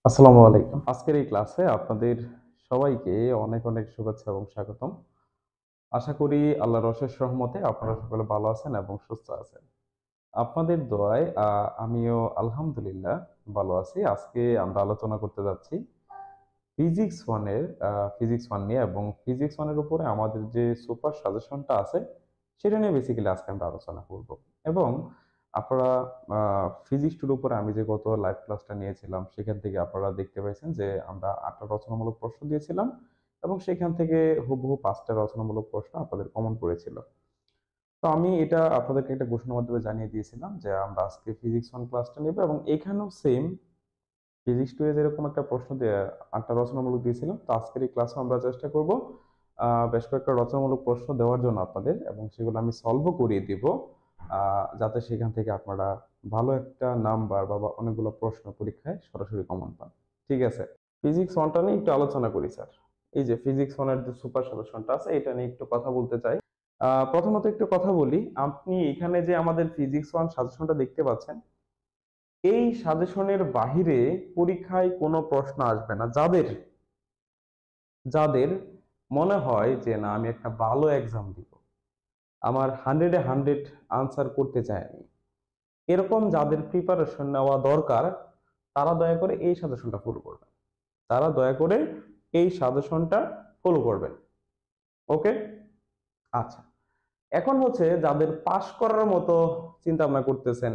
আসসালামু আলাইকুম। আজকের এই ক্লাসে আপনাদের সবাইকে অনেক অনেক শুভেচ্ছা এবং স্বাগতম। আশা করি আল্লাহর অশেষ রহমতে আপনারা সকলে ভালো আছেন এবং সুস্থ আছেন। আপনাদের দোয়ায় আমিও আলহামদুলিল্লাহ ভালো আছি। আজকে আমরা আলোচনা করতে যাচ্ছি ফিজিক্স 1 এর ফিজিক্স 1 নিয়ে, এবং ফিজিক্স 1 এর উপরে আমাদের যে সুপার সাজেশনটা আছে সেটা নিয়ে বেসিক্যালি আজকে আমরা আলোচনা করব। এবং আপনারা ফিজিক্স 2 এর উপরে আমি যে গত লাইভ ক্লাসটা নিয়েছিলাম সেখান থেকে আপনারা দেখতে পাইছেন যে আমরা 8টা রচনামূলক প্রশ্ন দিয়েছিলাম এবং সেখান থেকে হুবহু 5টা রচনামূলক প্রশ্ন আপনাদের কমন পড়েছিল। তো আমি এটা আপনাদেরকে একটা ঘোষণার মাধ্যমে জানিয়ে দিয়েছিলাম যে আমরা আজকে ফিজিক্স 1 ক্লাসটা নেব, এবং এখানেও সেম ফিজিক্স 2 এ যেরকম একটা প্রশ্ন দিয়ে 8টা রচনামূলক দিয়েছিলাম, তো আজকের এই ক্লাসে আমরা চেষ্টা করব বেশ কয়েকটা রচনামূলক প্রশ্ন দেওয়ার জন্য আপনাদের, এবং সেগুলো আমি সলভও করিয়ে দিব যাতে সেখান থেকে আপনারা ভালো একটা নাম্বার বা অনেকগুলো প্রশ্ন পরীক্ষায় সরাসরি কমন পান। ঠিক আছে, ফিজিক্স 1টা নিয়ে একটু আলোচনা করি স্যার। এই যে ফিজিক্স 1 এর যে সুপার সাজেশনটা আছে এটা নিয়ে একটু কথা বলতে চাই। প্রথমত একটু কথা বলি, আপনি এখানে যে আমাদের ফিজিক্স 1 সাজেশনটা দেখতে পাচ্ছেন, এই সাজেশনের বাহিরে পরীক্ষায় কোনো প্রশ্ন আসবে না। যাদের যাদের মনে হয় যে না আমি একটা ভালো এক্সাম দিব, আমার 100-এ 100 আনসার করতে চাই আমি, এরকম যাদের প্রিপারেশন নেওয়া দরকার, তারা দয়া করে এই সাজেশনটা ফলো করবেন। তারা দয়া করে এই সাজেশনটা ফলো করবেন। ওকে, আচ্ছা। এখন হচ্ছে যাদের পাশ করার মতো চিন্তা ভাবনা করতেছেন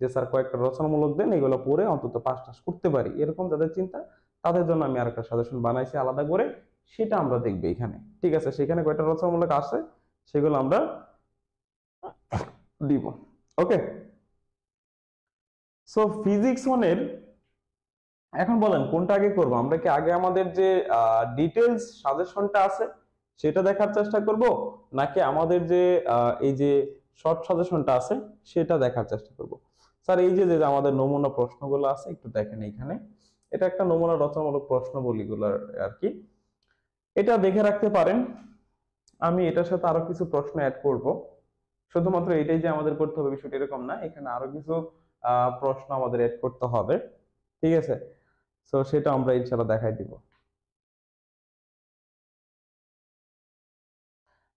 যে স্যার কয়েকটা রচনামূলক দেন, এগুলো পড়ে অন্তত পাস টাস করতে পারি, এরকম যাদের চিন্তা, তাদের জন্য আমি আরেকটা সাজেশন বানাইছি আলাদা করে, সেটা আমরা দেখবো এখানে। ঠিক আছে, সেখানে কয়টা রচনামূলক আছে সেগুলো আমরা দিব। ওকে, সো ফিজিক্স ওয়ানের এখন বলেন কোনটা আগে করব? আমরা কি আগে আমাদের যে ডিটেলস সাজেশনটা আছে সেটা দেখার চেষ্টা করব, নাকি আমাদের যে এই যে শর্ট সাজেশনটা আছে সেটা দেখার চেষ্টা করব? স্যার এই যে যে আমাদের নমুনা প্রশ্নগুলো আছে একটু দেখেন এখানে, এটা একটা নমুনা রচনামূলক প্রশ্নবলীগুলো আর কি, এটা দেখে রাখতে পারেন। আমি এটার সাথে আরো কিছু প্রশ্ন অ্যাড করব। শুধুমাত্র এটাই যে আমাদের করতে হবে বিষয়টা এরকম না, এখানে আরো কিছু প্রশ্ন আমাদের অ্যাড করতে হবে। ঠিক আছে, তো সেটা আমরা ইনশাআল্লাহ দেখাই দিব।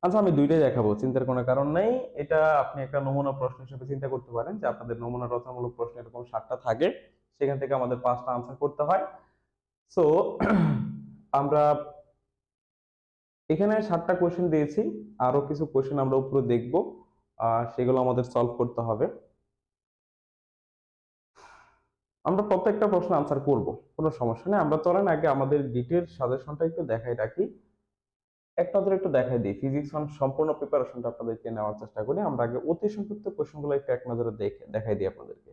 আচ্ছা, আমি দুইটাই দেখাবো, চিন্তার কোনো কারণ নেই। এটা আপনি একটা নমুনা প্রশ্ন হিসেবে চিন্তা করতে পারেন যে আপনাদের নমুনা রচনামূলক প্রশ্ন এরকম 7টা থাকে, সেখান থেকে আমাদের 5টা আনসার করতে হয়। সো আমরা এখানে 7টা কোশ্চেন দিয়েছি, আরো কিছু কোশ্চেন আমরা উপরে দেখব, সেগুলো আমাদের সলভ করতে হবে। আমরা প্রত্যেকটা প্রশ্ন আনসার করব, কোনো সমস্যা নেই। আমরা চলেন আগে আমাদের ডিটেল সাজেশনটা একটু দেখাই রাখি, এক নজরে একটু দেখাই দিই। ফিজিক্স ওয়ান সম্পূর্ণ প্রিপারেশনটা আপনাদেরকে নেওয়ার চেষ্টা করি। আমরা আগে অতি সংক্ষিপ্ত কোশ্চেনগুলো একটু এক নজরে দেখে দেখাই দিই আপনাদেরকে।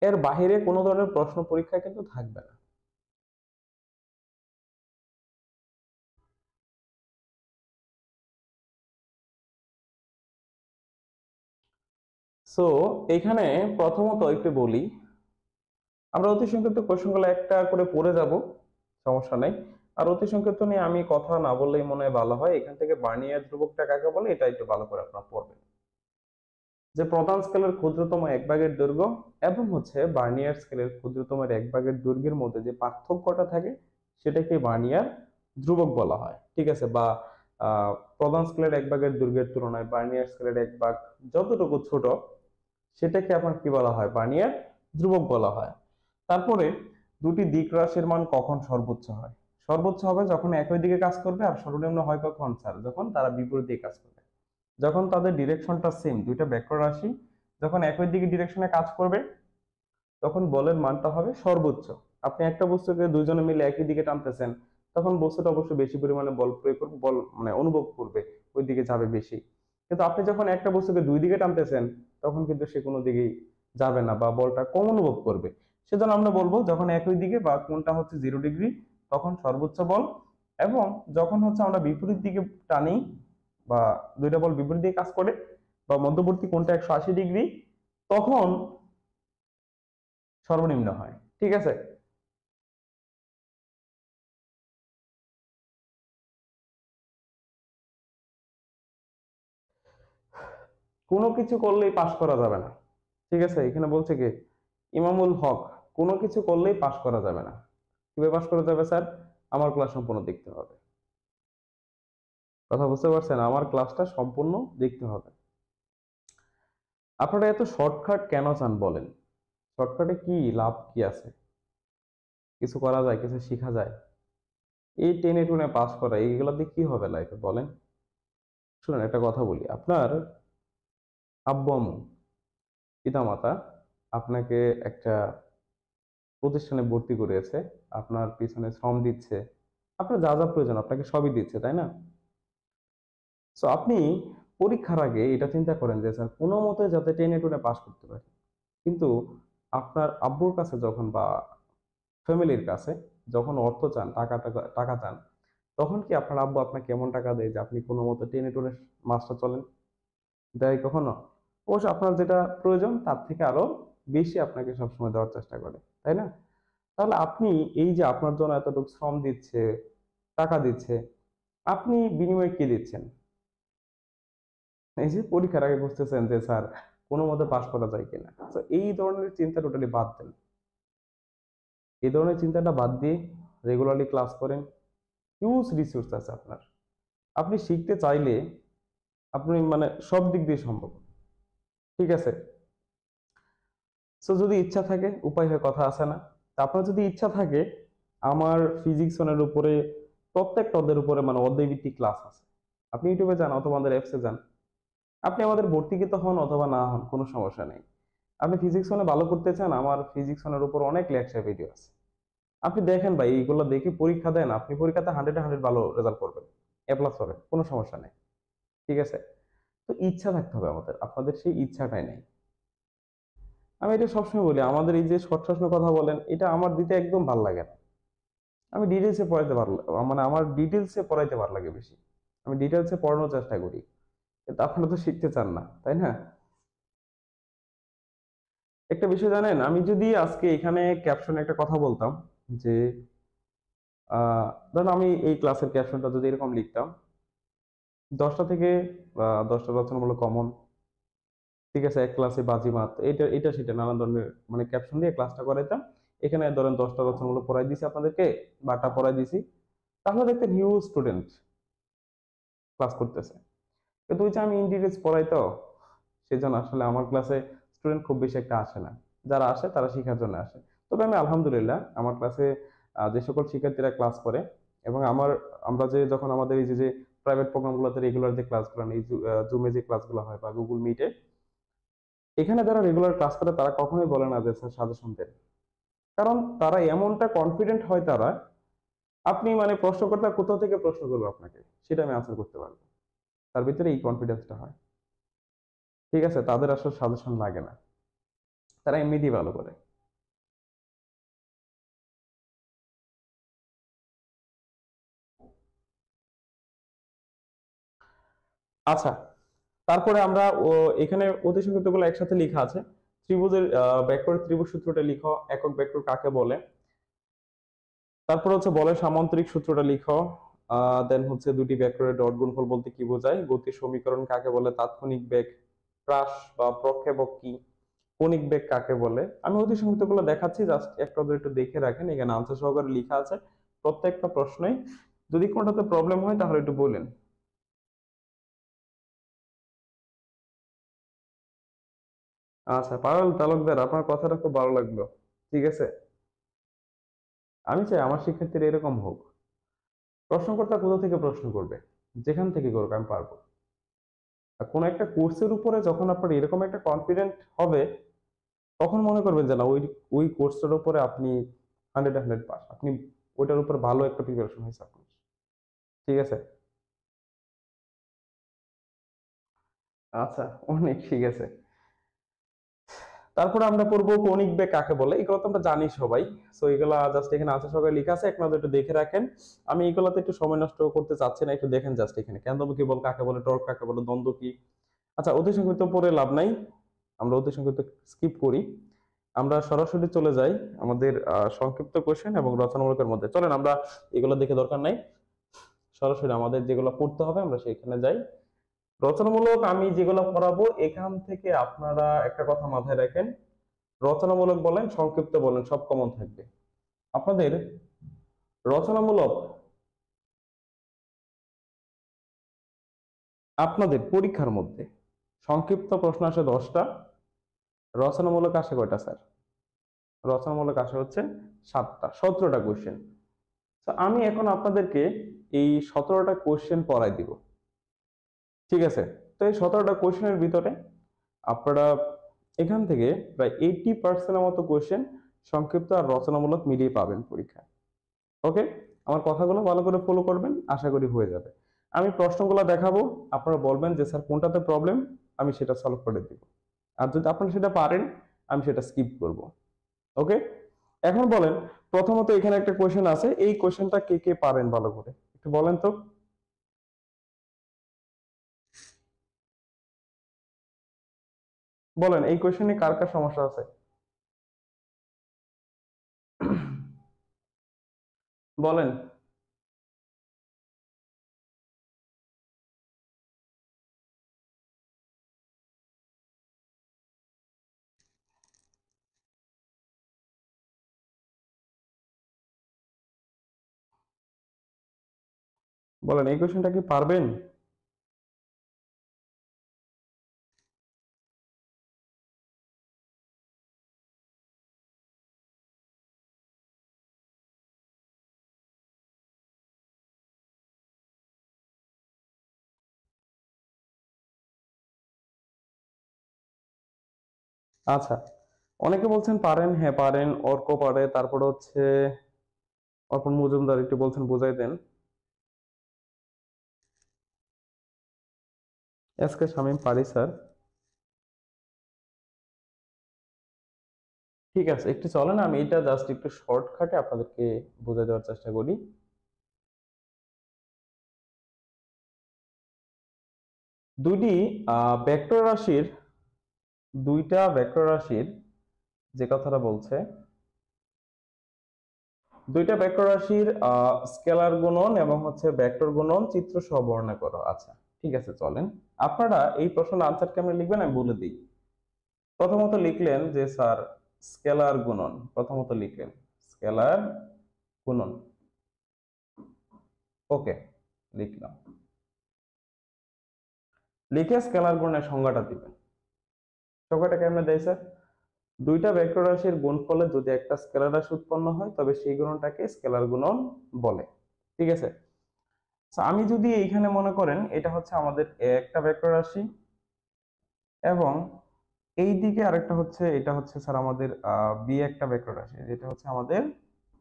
এর বাহিরে কোনো ধরনের প্রশ্ন পরীক্ষা কিন্তু থাকবে না। সো এখানে প্রথমত একটু বলি, আমরা অতি সংক্ষিপ্ত কোশ্চেনগুলো একটা করে পড়ে যাব, সমস্যা নেই। আর অতি সংক্ষিপ্ত নিয়ে আমি কথা না বললেই মনে হয় ভালো হয়। এখান থেকে বার্নিয়ার ধ্রুবকটা কাকে বলে এটা একটু ভালো করে আপনারা পড়বেন। যে প্রধান স্কেলের ক্ষুদ্রতম এক ভাগের দৈর্ঘ্য এবং হচ্ছে বার্নিয়ার স্কেলের ক্ষুদ্রতম এক ভাগের দৈর্ঘ্যের মধ্যে যে পার্থক্যটা থাকে সেটাকে বার্নিয়ার ধ্রুবক বলা হয়। ঠিক আছে, বা প্রধান স্কেলের এক ভাগের দৈর্ঘ্যের তুলনায় বার্নিয়ার স্কেলের এক ভাগ যতটুকু ছোট সেটাকে আপনার কি বলা হয়? বার্নিয়ার ধ্রুবক বলা হয়। তারপরে দুটি দিক রাশির মান কখন সর্বোচ্চ হয়? সর্বোচ্চ হবে যখন একই দিকে কাজ করবে, আর সর্বনিম্ন হয় কখন স্যার? যখন তারা বিপরীত দিকে কাজ করবে। যখন তাদের ডিরেকশনটা সেম, দুইটা ভেক্টর রাশি যখন একই দিকে ডিরেকশনে কাজ করবে তখন বলের মানটা হবে সর্বোচ্চ। আপনি একটা বস্তুকে দুইজনে মিলে একই দিকে টানতেছেন, তখন বস্তুটা অবশ্যই বেশি পরিমাণে বল প্রয়োগ করবে, বল মানে অনুভব করবে, ওই দিকে যাবে বেশি। কিন্তু আপনি যখন একটা বস্তুকে দুই দিকে টানতেছেন তখন কিন্তু সে কোনো দিকেই যাবে না বা বলটা কম অনুভব করবে। সেজন্য আমরা বলবো যখন একই দিকে বা কোণটা হচ্ছে 0 ডিগ্রি তখন সর্বোচ্চ বল, এবং যখন হচ্ছে আমরা বিপরীত দিকে টানি বা দুইটা বল বিপরীত দিকে কাজ করে বা মধ্যবর্তী কোণটা 180 ডিগ্রি, তখন সর্বনিম্ন হয়। ঠিক আছে, কোনো কিছু করলেই পাশ করা যাবে না। ঠিক আছে, এখানে বলছে কি ইমামুল হক, কোনো কিছু করলেই পাশ করা যাবে না। কিভাবে পাশ করা যাবে স্যার? আমার ক্লাস সম্পূর্ণ দেখতে হবে। কথা বুঝতে পারছেন? আমার ক্লাসটা সম্পূর্ণ দেখতে হবে। আপনারা এত শর্টকাট কেন চান বলেন? শর্টকাটে কি লাভ কি আছে? কিছু করা যায়, কিছু শেখা যায়? এই টেনে টুনে পাস করা এইগুলা দিয়ে কি হবে লাইফে বলেন? শুনুন একটা কথা বলি, আপনার আব্বু আম্মু পিতামাতা আপনাকে একটা প্রতিষ্ঠানে ভর্তি করিয়েছে, আপনার পিছনে শ্রম দিচ্ছে, আপনার যা যা প্রয়োজন আপনাকে সবই দিচ্ছে, তাই না? সো আপনি পরীক্ষার আগে এটা চিন্তা করেন যে স্যার কোনো মতে যাতে টেনে টুনে পাস করতে পারি। কিন্তু আপনার আব্বুর কাছে যখন বা ফ্যামিলির কাছে যখন অর্থ চান, টাকা টাকা টাকা চান, তখন কি আপনার আব্বু আপনাকে এমন টাকা দেয় যে আপনি কোনো মতে টেনে টুনে মাসটা চলেন? দেয় কখনো? অবশ্য আপনার যেটা প্রয়োজন তার থেকে আরো বেশি আপনাকে সবসময় দেওয়ার চেষ্টা করে, তাই না? তাহলে আপনি এই যে আপনার জন্য এতটুকু শ্রম দিচ্ছে, টাকা দিচ্ছে, আপনি বিনিময়ে কি দিচ্ছেন? এই যে পরীক্ষার আগে বুঝতেছেন যে স্যার কোনো মতে পাশ করা যায় কিনা। তো এই ধরনের চিন্তা টোটালি বাদ দেন। এই ধরনের চিন্তাটা বাদ দিয়ে রেগুলারলি ক্লাস করেন। হিউজ রিসোর্স আছে আপনার। আপনি শিখতে চাইলে আপনি মানে সব দিক দিয়ে সম্ভব। ঠিক আছে? সো যদি ইচ্ছা থাকে উপায় হয়, কথা আছে না? তা আপনার যদি ইচ্ছা থাকে, আমার ফিজিক্স ওয়ানের উপরে প্রত্যেকটা অধ্যায়ের উপরে মানে অধ্যায় ভিত্তিক ক্লাস আছে। আপনি ইউটিউবে যান অথবা আমাদের অ্যাপসে যান, আপনি আমাদের ভর্তিকৃত হন অথবা না হন, কোনো সমস্যা নেই। আপনি ফিজিক্স ওয়ানে ভালো করতে চান, আমার ফিজিক্স ওয়ানের উপর অনেক লেকচার ভিডিও আছে। আপনি দেখেন ভাই, এইগুলো দেখে পরীক্ষা দেন, আপনি পরীক্ষাতে 100-এ 100 ভালো রেজাল্ট করবেন, এ প্লাস পাবেন, কোনো সমস্যা নেই। ঠিক আছে? তো ইচ্ছা থাকতে হবে আমাদের, আপনাদের সেই ইচ্ছাটাই নেই। আমি এটা সবসময় বলি, আমাদের এই যে শর্ট প্রশ্ন কথা বলেন, এটা আমার দিতে একদম ভাল লাগে না। আমি ডিটেলসে পড়াইতে ভালো মানে আমার ডিটেলসে পড়াইতে ভালো লাগে বেশি। আমি ডিটেলসে পড়ানোর চেষ্টা করি, কিন্তু আপনারা তো শিখতে চান না, তাই না? একটা বিষয় জানেন, আমি যদি আজকে এখানে ক্যাপশনে একটা কথা বলতাম যে ধরুন আমি এই ক্লাসের ক্যাপশনটা যদি এরকম লিখতাম, 10টা থেকে 10টা রচনামূলক কমন, ঠিক আছে, এক ক্লাসে বাজিমাত, এটা এটা সেটা নানান ধরনের মানে ক্যাপশন দিয়ে ক্লাসটা করাইতাম। এখানে ধরেন 10টা রচনামূলক পড়াই দিছি আপনাদেরকে, বারটা পড়াই দিছি, তাহলে দেখতেন হিউজ স্টুডেন্ট ক্লাস করতেছে। কিন্তু ওই যে আমি ইন ডিটেলস পড়াই, তো সেজন্য আসলে আমার ক্লাসে স্টুডেন্ট খুব বেশি একটা আসে না। যারা আসে তারা শেখার জন্য আসে। তবে আমি আলহামদুলিল্লাহ আমার ক্লাসে যে সকল শিক্ষার্থীরা ক্লাস করে এবং আমরা যে যখন আমাদের এই যে প্রাইভেট প্রোগ্রামগুলোতে রেগুলার যে ক্লাসগুলো, এই জুমে যে ক্লাসগুলো হয় বা গুগল মিটে, এখানে যারা রেগুলার ক্লাস করে তারা কখনোই বলে না যে স্যার সাজেশন দেন। কারণ তারা এমনটা কনফিডেন্ট হয়, তারা আপনি মানে প্রশ্নকর্তা কোথা থেকে প্রশ্ন করবে আপনাকে সেটা আমি আনসার করতে পারবো, তার ভিতরে এই কনফিডেন্সটা হয়। ঠিক আছে, তাদের আসলে সাজেশন লাগে না, তারা এমনিতেই ভালো করে। আচ্ছা, তারপরে আমরা এখানে অতি সংক্ষিপ্ত গুলো একসাথে লেখা আছে। ত্রিভুজের ব্যাকরণ ত্রিভুজ সূত্রটা লিখো, একক ভেক্টর কাকে বলে। তারপর হচ্ছে বলের সামান্তরিক সূত্রটা লিখো। দেন হচ্ছে দুটি ভেক্টরের ডট গুণফল বলতে কি বোঝায়, গতির সমীকরণ কাকে বলে, তাৎক্ষণিক বেগ, হ্রাস বা প্রক্ষেপক কি, কণিক বেগ কাকে বলে। আমি অতি সংক্ষিপ্ত গুলো দেখাচ্ছি, জাস্ট একটা একটু দেখে রাখেন, এখানে আনসার সহকারে লেখা আছে প্রত্যেকটা প্রশ্নই। যদি কোনোটাতে প্রবলেম হয় তাহলে একটু বলেন। আচ্ছা পারুল তালুকদার, আপনার কথাটা খুব ভালো লাগলো। ঠিক আছে, আমি চাই আমার শিক্ষার্থীরা এরকম হোক। প্রশ্নকর্তা কোথা থেকে প্রশ্ন করবে, যেখান থেকে করবে আমি পারবো। আর কোনো একটা কোর্সের উপরে যখন আপনার এরকম একটা কনফিডেন্ট হবে, তখন মনে করবেন যে না, ওই ওই কোর্সের উপরে আপনি 100-100 পাস, আপনি ওইটার উপর ভালো একটা প্রিপারেশন হয়েছে আপনার। ঠিক আছে? আচ্ছা, অনেক ঠিক আছে। তারপরে আমরা পড়বো কৌণিক বেগ কাকে বলে, এগুলো তো আমরা জানি সবাই। সো এগুলা জাস্ট এখানে আনসার সহকারে লেখা আছে, এক নজরে একটু দেখে রাখেন। আমি এগুলাতে একটু সময় নষ্ট করতে চাচ্ছি না, একটু দেখেন জাস্ট এখানে কেন্দ্রমুখী বল কাকে বলে, টর্ক কাকে বলে, দ্বন্দ্ব কি। আচ্ছা, অতি সংক্ষিপ্ত পড়ে লাভ নাই, আমরা অতি সংক্ষিপ্ত স্কিপ করি। আমরা সরাসরি চলে যাই আমাদের সংক্ষিপ্ত কোশ্চেন এবং রচনামূলকের মধ্যে। চলেন আমরা এগুলো দেখে দরকার নাই, সরাসরি আমাদের যেগুলো পড়তে হবে আমরা সেখানে যাই। রচনামূলক আমি যেগুলো পড়াবো এখান থেকে আপনারা একটা কথা মাথায় রাখেন, রচনামূলক বলেন সংক্ষিপ্ত বলেন সব কমন থাকবে। আপনাদের রচনামূলক আপনাদের পরীক্ষার মধ্যে সংক্ষিপ্ত প্রশ্ন আসে 10টা, রচনামূলক আসে কয়টা স্যার? রচনামূলক আসে হচ্ছে 7টা, 17টা কোশ্চেন। তো আমি এখন আপনাদেরকে এই 17টা কোশ্চেন পড়াই দিব, ঠিক আছে? তো এই 17টা কোশ্চেনের ভিতরে আপনারা এখান থেকে প্রায় 80% মতো কোশ্চেন সংক্ষিপ্ত আর রচনামূলক মিলিয়ে পাবেন পরীক্ষায়। ওকে, আমার কথাগুলো ভালো করে ফলো করবেন, আশা করি হয়ে যাবে। আমি প্রশ্নগুলো দেখাবো, আপনারা বলবেন যে স্যার কোনটাতে প্রবলেম, আমি সেটা সলভ করে দিব। আর যদি আপনারা সেটা পারেন আমি সেটা স্কিপ করব। ওকে, এখন বলেন, প্রথমত এখানে একটা কোশ্চেন আছে, এই কোশ্চেনটা কে কে পারেন ভালো করে একটু বলেন তো। বলেন এই কোশ্চেনে কার কার সমস্যা আছে? বলেন। বলেন এই কোশ্চেনটা কি পারবেন? আচ্ছা, অনেকে বলছেন পারেন, হ্যাঁ পারেন, অর্ক পারে, তারপরে হচ্ছে অর্পণ মজুমদার একটু বলছেন বুঝাই দেন। এসকে শামীম পারি স্যার। ঠিক আছে, একটু চলেন আমি এটা জাস্ট একটু শর্টকাটে আপনাদেরকে বুঝাই দেওয়ার চেষ্টা করি। দুইটি ভেক্টর রাশির দুইটা ভেক্টর রাশির যে কথাটা বলছে, দুইটা ভেক্টর রাশির স্কেলার গুণন এবং হচ্ছে ভেক্টর গুণন চিত্র সহ বর্ণনা করো। আচ্ছা ঠিক আছে, চলেন আপনারা এই প্রশ্নের আনসার কেমন লিখবেন আমি বলে দিই। প্রথমত লিখলেন যে স্যার স্কেলার গুণন, প্রথমত লিখলেন স্কেলার গুণন। ওকে, লিখলাম। লিখে স্কেলার গুণনের সংজ্ঞাটা দিবেন। সংজ্ঞাটা কেমনে দেয় স্যার? দুইটা ভেক্টর রাশির গুণফলে যদি একটা স্কেলার রাশি উৎপন্ন হয় তবে সেই গুণনটাকে স্কেলার গুণন বলে। ঠিক আছে, তো আমি যদি এইখানে মনে করেন এটা হচ্ছে আমাদের এ একটা ভেক্টর রাশি এবং এই দিকে আরেকটা হচ্ছে, এটা হচ্ছে স্যার আমাদের বি একটা ভেক্টর রাশি, যেটা হচ্ছে আমাদের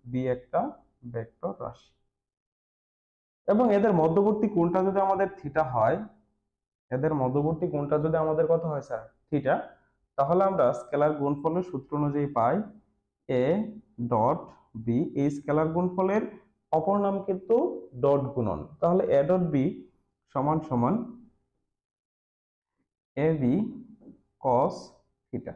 বি একটা ভেক্টর রাশি, এবং এদের মধ্যবর্তী কোণটা যদি আমাদের থিটা হয়, এদের মধ্যবর্তী কোণটা যদি আমাদের কত হয় স্যার? থিটা। তাহলে আমরা স্কেলার গুণফলের সূত্র অনুযায়ী পাই এ ডট বি। এই স্কেলার গুণফলের অপর নাম কিন্তু ডট গুণন। তাহলে এ ডট বি সমান সমান এ বি কস থিটা।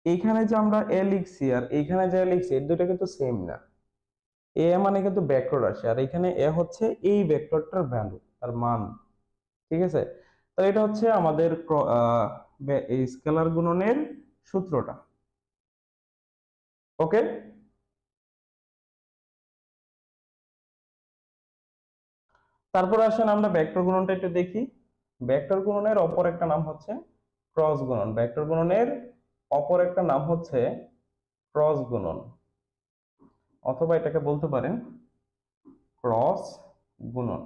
এইখানে যে আমরা এ লিখছি আর এইখানে যা লিখছি এর দুটো কিন্তু সেম না। এ মানে কিন্তু ভেক্টর রাশি আর এখানে এ হচ্ছে এই ভেক্টরটার ভ্যালু, তার মান। ঠিক আছে, তাহলে এটা হচ্ছে আমাদের এই স্কেলার গুণনের সূত্রটা। ওকে, তারপরে আসেন আমরা ভেক্টর গুণনটা একটু দেখি। ভেক্টর গুণনের অপর একটা নাম হচ্ছে ক্রস গুণন। ভেক্টর গুণনের অপর একটা নাম হচ্ছে ক্রস গুণন, অথবা এটাকে বলতে পারেন ক্রস গুণন।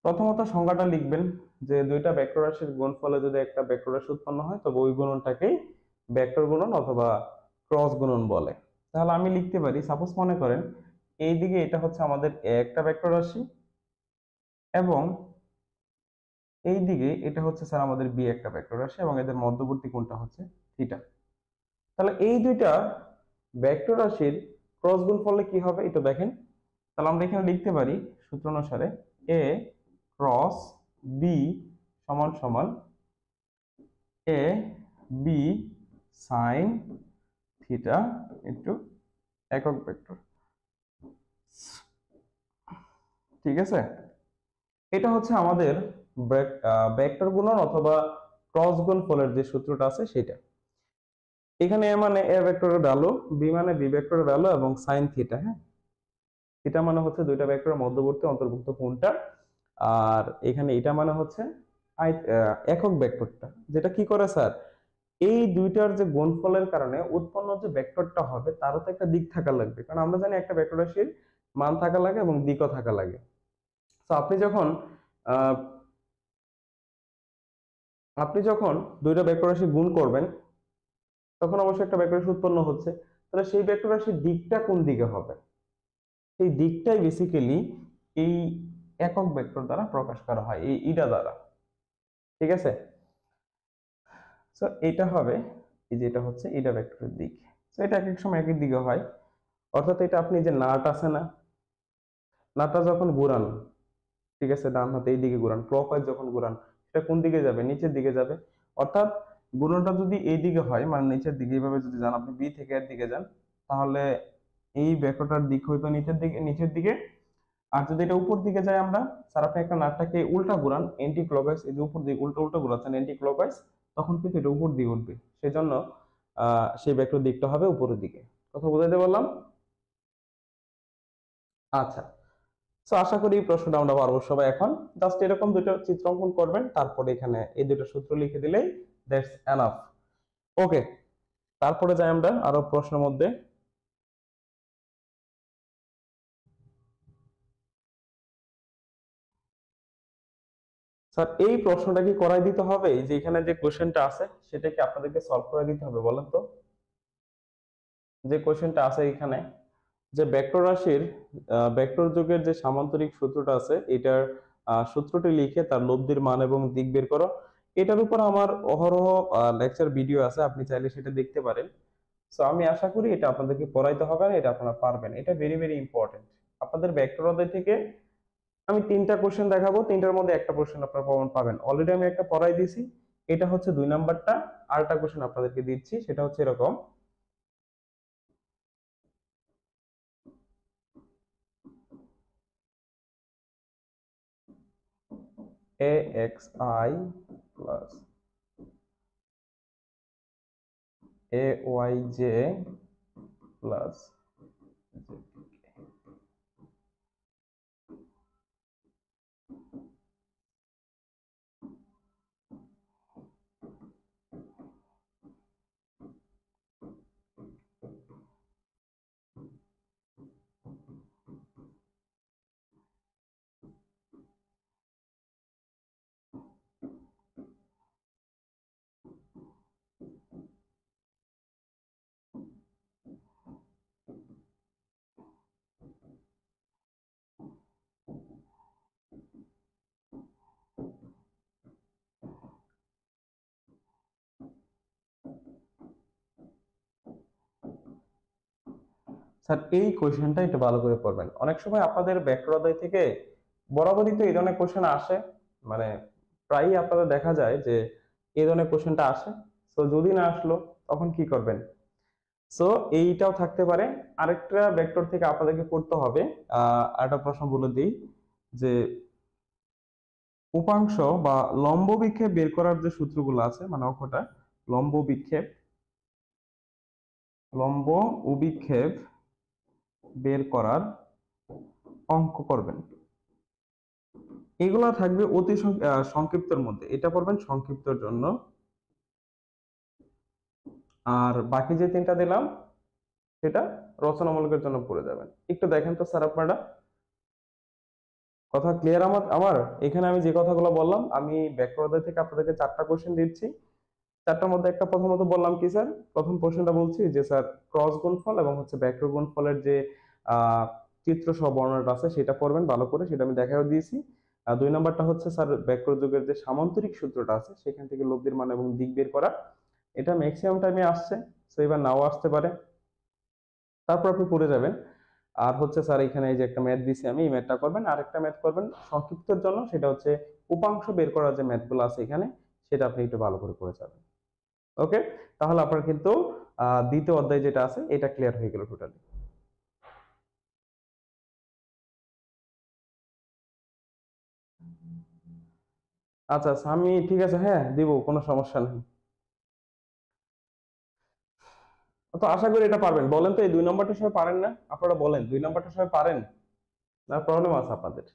প্রথমত সংজ্ঞাটা লিখবেন যে দুইটা ভেক্টর রাশির গুণফলে যদি একটা ভেক্টর রাশি উৎপন্ন হয় তবে ওই গুণনটাকেই ভেক্টর গুণন অথবা ক্রস গুণন বলে। তাহলে আমি লিখতে পারি, সাপোজ মনে করেন এইদিকে এটা হচ্ছে আমাদের একটা ভেক্টর রাশি এবং এই দিকে এটা হচ্ছে স্যার আমাদের বি একটা ভেক্টর রাশি এবং এদের মধ্যবর্তী কোণটা হচ্ছে থিটা। তাহলে এই দুইটা ভেক্টর রাশির ক্রস গুণফলে কি হবে একটু দেখেন। তাহলে আমরা এখানে লিখতে পারি সূত্র অনুসারে এ ক্রস বি সমান সমান A B sine theta into একক ভেক্টর। ঠিক আছে, এটা হচ্ছে আমাদের ভেক্টর গুণন অথবা ক্রস গুণফলের যে সূত্রটা আছে সেটা। এখানে এ মানে এ ভেক্টরের ভ্যালু, বি মানে বি ভেক্টরের ভ্যালু এবং সাইন থিটা। হ্যাঁ, থিটা মানে হচ্ছে দুইটা ভেক্টরের মধ্যবর্তী অন্তর্ভুক্ত কোণটা। আর এখানে এটা মানে হচ্ছে একক ভেক্টরটা, যেটা কি করে স্যার, এই দুইটার যে গুণফলের কারণে উৎপন্ন যে ভেক্টরটা হবে তারও তো একটা দিক থাকা লাগবে, কারণ আমরা জানি একটা ভেক্টর রাশির মান থাকা লাগে এবং দিকও থাকা লাগে। তো আহ, আপনি যখন দুইটা ভেক্টর রাশি গুণ করবেন তখন অবশ্যই একটা ভেক্টর রাশি উৎপন্ন হচ্ছে, তাহলে সেই ভেক্টর রাশির দিকটা কোন দিকে হবে, এই দিকটাই বেসিক্যালি এই একক ভেক্টর দ্বারা প্রকাশ করা হয়, এই ইটা দ্বারা। ঠিক আছে, সো এটা হবে, এই যে এটা হচ্ছে ইটা ভেক্টরের দিক। সো এটা এক এক সময় একই দিকে হয়, অর্থাৎ এটা আপনি যে নাট আছে না, নাটটা যখন ঘুরান, ঠিক আছে, ডান হাতে এই দিকে ঘুরান, ক্লকওয়াইজ যখন ঘুরান, সেটা কোন দিকে যাবে, নিচের দিকে যাবে। অর্থাৎ ঘূর্ণনটা যদি এই দিকে হয়, মানে নিচের দিকে এইভাবে যদি যান, আপনি বি থেকে এর দিকে যান, তাহলে এই ভেক্টরটার দিক হয়তো নিচের দিকে। আর যদি এটা উপর দিকে যায় আমরা, স্যার আপনি একটা নাটটাকে উল্টা ঘুরান এন্টি ক্লকওয়াইজ, এই যে উপর দিকে উল্টো উল্টো ঘুরাচ্ছেন এন্টি ক্লকওয়াইজ, তখন কিন্তু এটা উপর দিকে উঠবে। সেই জন্য সেই ভেক্টর দিকটা হবে উপরের দিকে। কথা বুঝাইতে পারলাম? আচ্ছা, তো আশা করি এই প্রশ্নটা আমরা পারবো সবাই। এখন জাস্ট এরকম দুটো চিত্র অঙ্কন করবেন, তারপরে এখানে এই দুটো সূত্র লিখে দিলেই দ্যাটস এনাফ। ওকে, তারপরে যাই আমরা আরো প্রশ্নের মধ্যে। স্যার এই প্রশ্নটা কি করাই দিতে হবে, এই যে এখানে যে কোশ্চেনটা আছে সেটা কি আপনাদেরকে সলভ করে দিতে হবে বলেন তো? যে কোশ্চেনটা আছে এখানে, যে ভেক্টর রাশির ভেক্টর যোগের যে সামান্তরিক সূত্রটা আছে, এটার সূত্রটি লিখে তার লব্ধির মান এবং দিক বের করো। এটার উপর আমার অহরহ লেকচার ভিডিও আছে, আপনি চাইলে সেটা দেখতে পারেন। সো আমি আশা করি এটা আপনাদেরকে পড়াইতে হবে না, এটা আপনারা পারবেন, এটা ভেরি ভেরি ইম্পর্টেন্ট। আপনাদের ভেক্টর অধ্যায় থেকে আমি তিনটা কোশ্চেন দেখাবো, তিনটার মধ্যে একটা কোশ্চেন আপনারা প্রমাণ পাবেন। অলরেডি আমি একটা পড়াই দিয়েছি, এটা হচ্ছে 2 নাম্বারটা। আর একটা কোশ্চেন আপনাদেরকে দিচ্ছি, সেটা হচ্ছে এরকম: a x i plus a y j plus, sir এই কোশ্চেনটা একটু ভালো করে পড়বেন। অনেক সময় আপনাদের ভেক্টর অধ্যায় থেকে বরাবরই তো এই ধরনের কোশ্চেন আসে, মানে প্রায়ই আপনাদের দেখা যায় যে এই ধরনের কোশ্চেনটা আসে। তো যদি না আসলো তখন কি করবেন? সো এইটাও থাকতে পারে। আরেকটা ভেক্টর থেকে আপনাদেরকে করতে হবে। আরেকটা প্রশ্ন বলে দিই, যে উপাংশ বা লম্ব বিক্ষেপ বের করার যে সূত্রগুলো আছে, মানে অঙ্কটা লম্ব বিক্ষেপ, লম্ব অভিক্ষেপ বের করার অঙ্ক করবেন। এগুলা থাকবে অতি সংক্ষিপ্তর মধ্যে, এটা পড়বেন সংক্ষিপ্তর জন্য। আর বাকি যে তিনটা দিলাম সেটা রচনামূলকের জন্য পড়ে যাবেন। একটু দেখেন তো স্যার আপনারা, কথা ক্লিয়ার? আমার এখানে আমি যে কথাগুলো বললাম, আমি ভেক্টর অধ্যায় থেকে আপনাদেরকে 4টা কোশ্চেন দিচ্ছি। 4টার মধ্যে একটা প্রথমত বললাম কি স্যার, প্রথম কোশ্চেনটা বলছি যে স্যার ক্রস গুণফল এবং হচ্ছে ভেক্টর গুণফলের যে আহ চিত্র সহ বর্ণনাটা আছে সেটা পড়বেন ভালো করে, সেটা আমি দেখাও দিয়েছি। আর 2 নাম্বারটা হচ্ছে স্যার ভেক্টর যোগের যে সামান্তরিক সূত্রটা আছে সেখান থেকে লব্ধির মান এবং দিক বের করা। এটা ম্যাক্সিমাম টাইমে আসছে, তো এবার নাও আসতে পারে, তারপর আপনি পড়ে যাবেন। আর হচ্ছে স্যার এখানে এই যে একটা ম্যাথ দিছি আমি, এই ম্যাথটা করবেন। আর একটা ম্যাথ করবেন সংক্ষিপ্তের জন্য, সেটা হচ্ছে উপাংশ বের করার যে ম্যাথগুলো আছে এখানে, সেটা আপনি একটু ভালো করে করে যাবেন। ওকে, তাহলে আপনার কিন্তু দ্বিতীয় অধ্যায় যেটা আছে এটা ক্লিয়ার হয়ে গেল টোটালি। আচ্ছা আচ্ছা, আমি ঠিক আছে, হ্যাঁ দিব, কোনো সমস্যা নেই। তো আশা করি এটা পারবেন। বলেন তো, এই 2 নম্বরটা সবাই পারেন না? আপনারা বলেন, 2 নম্বরটা সবাই পারেন না প্রবলেম আছে আপনাদের?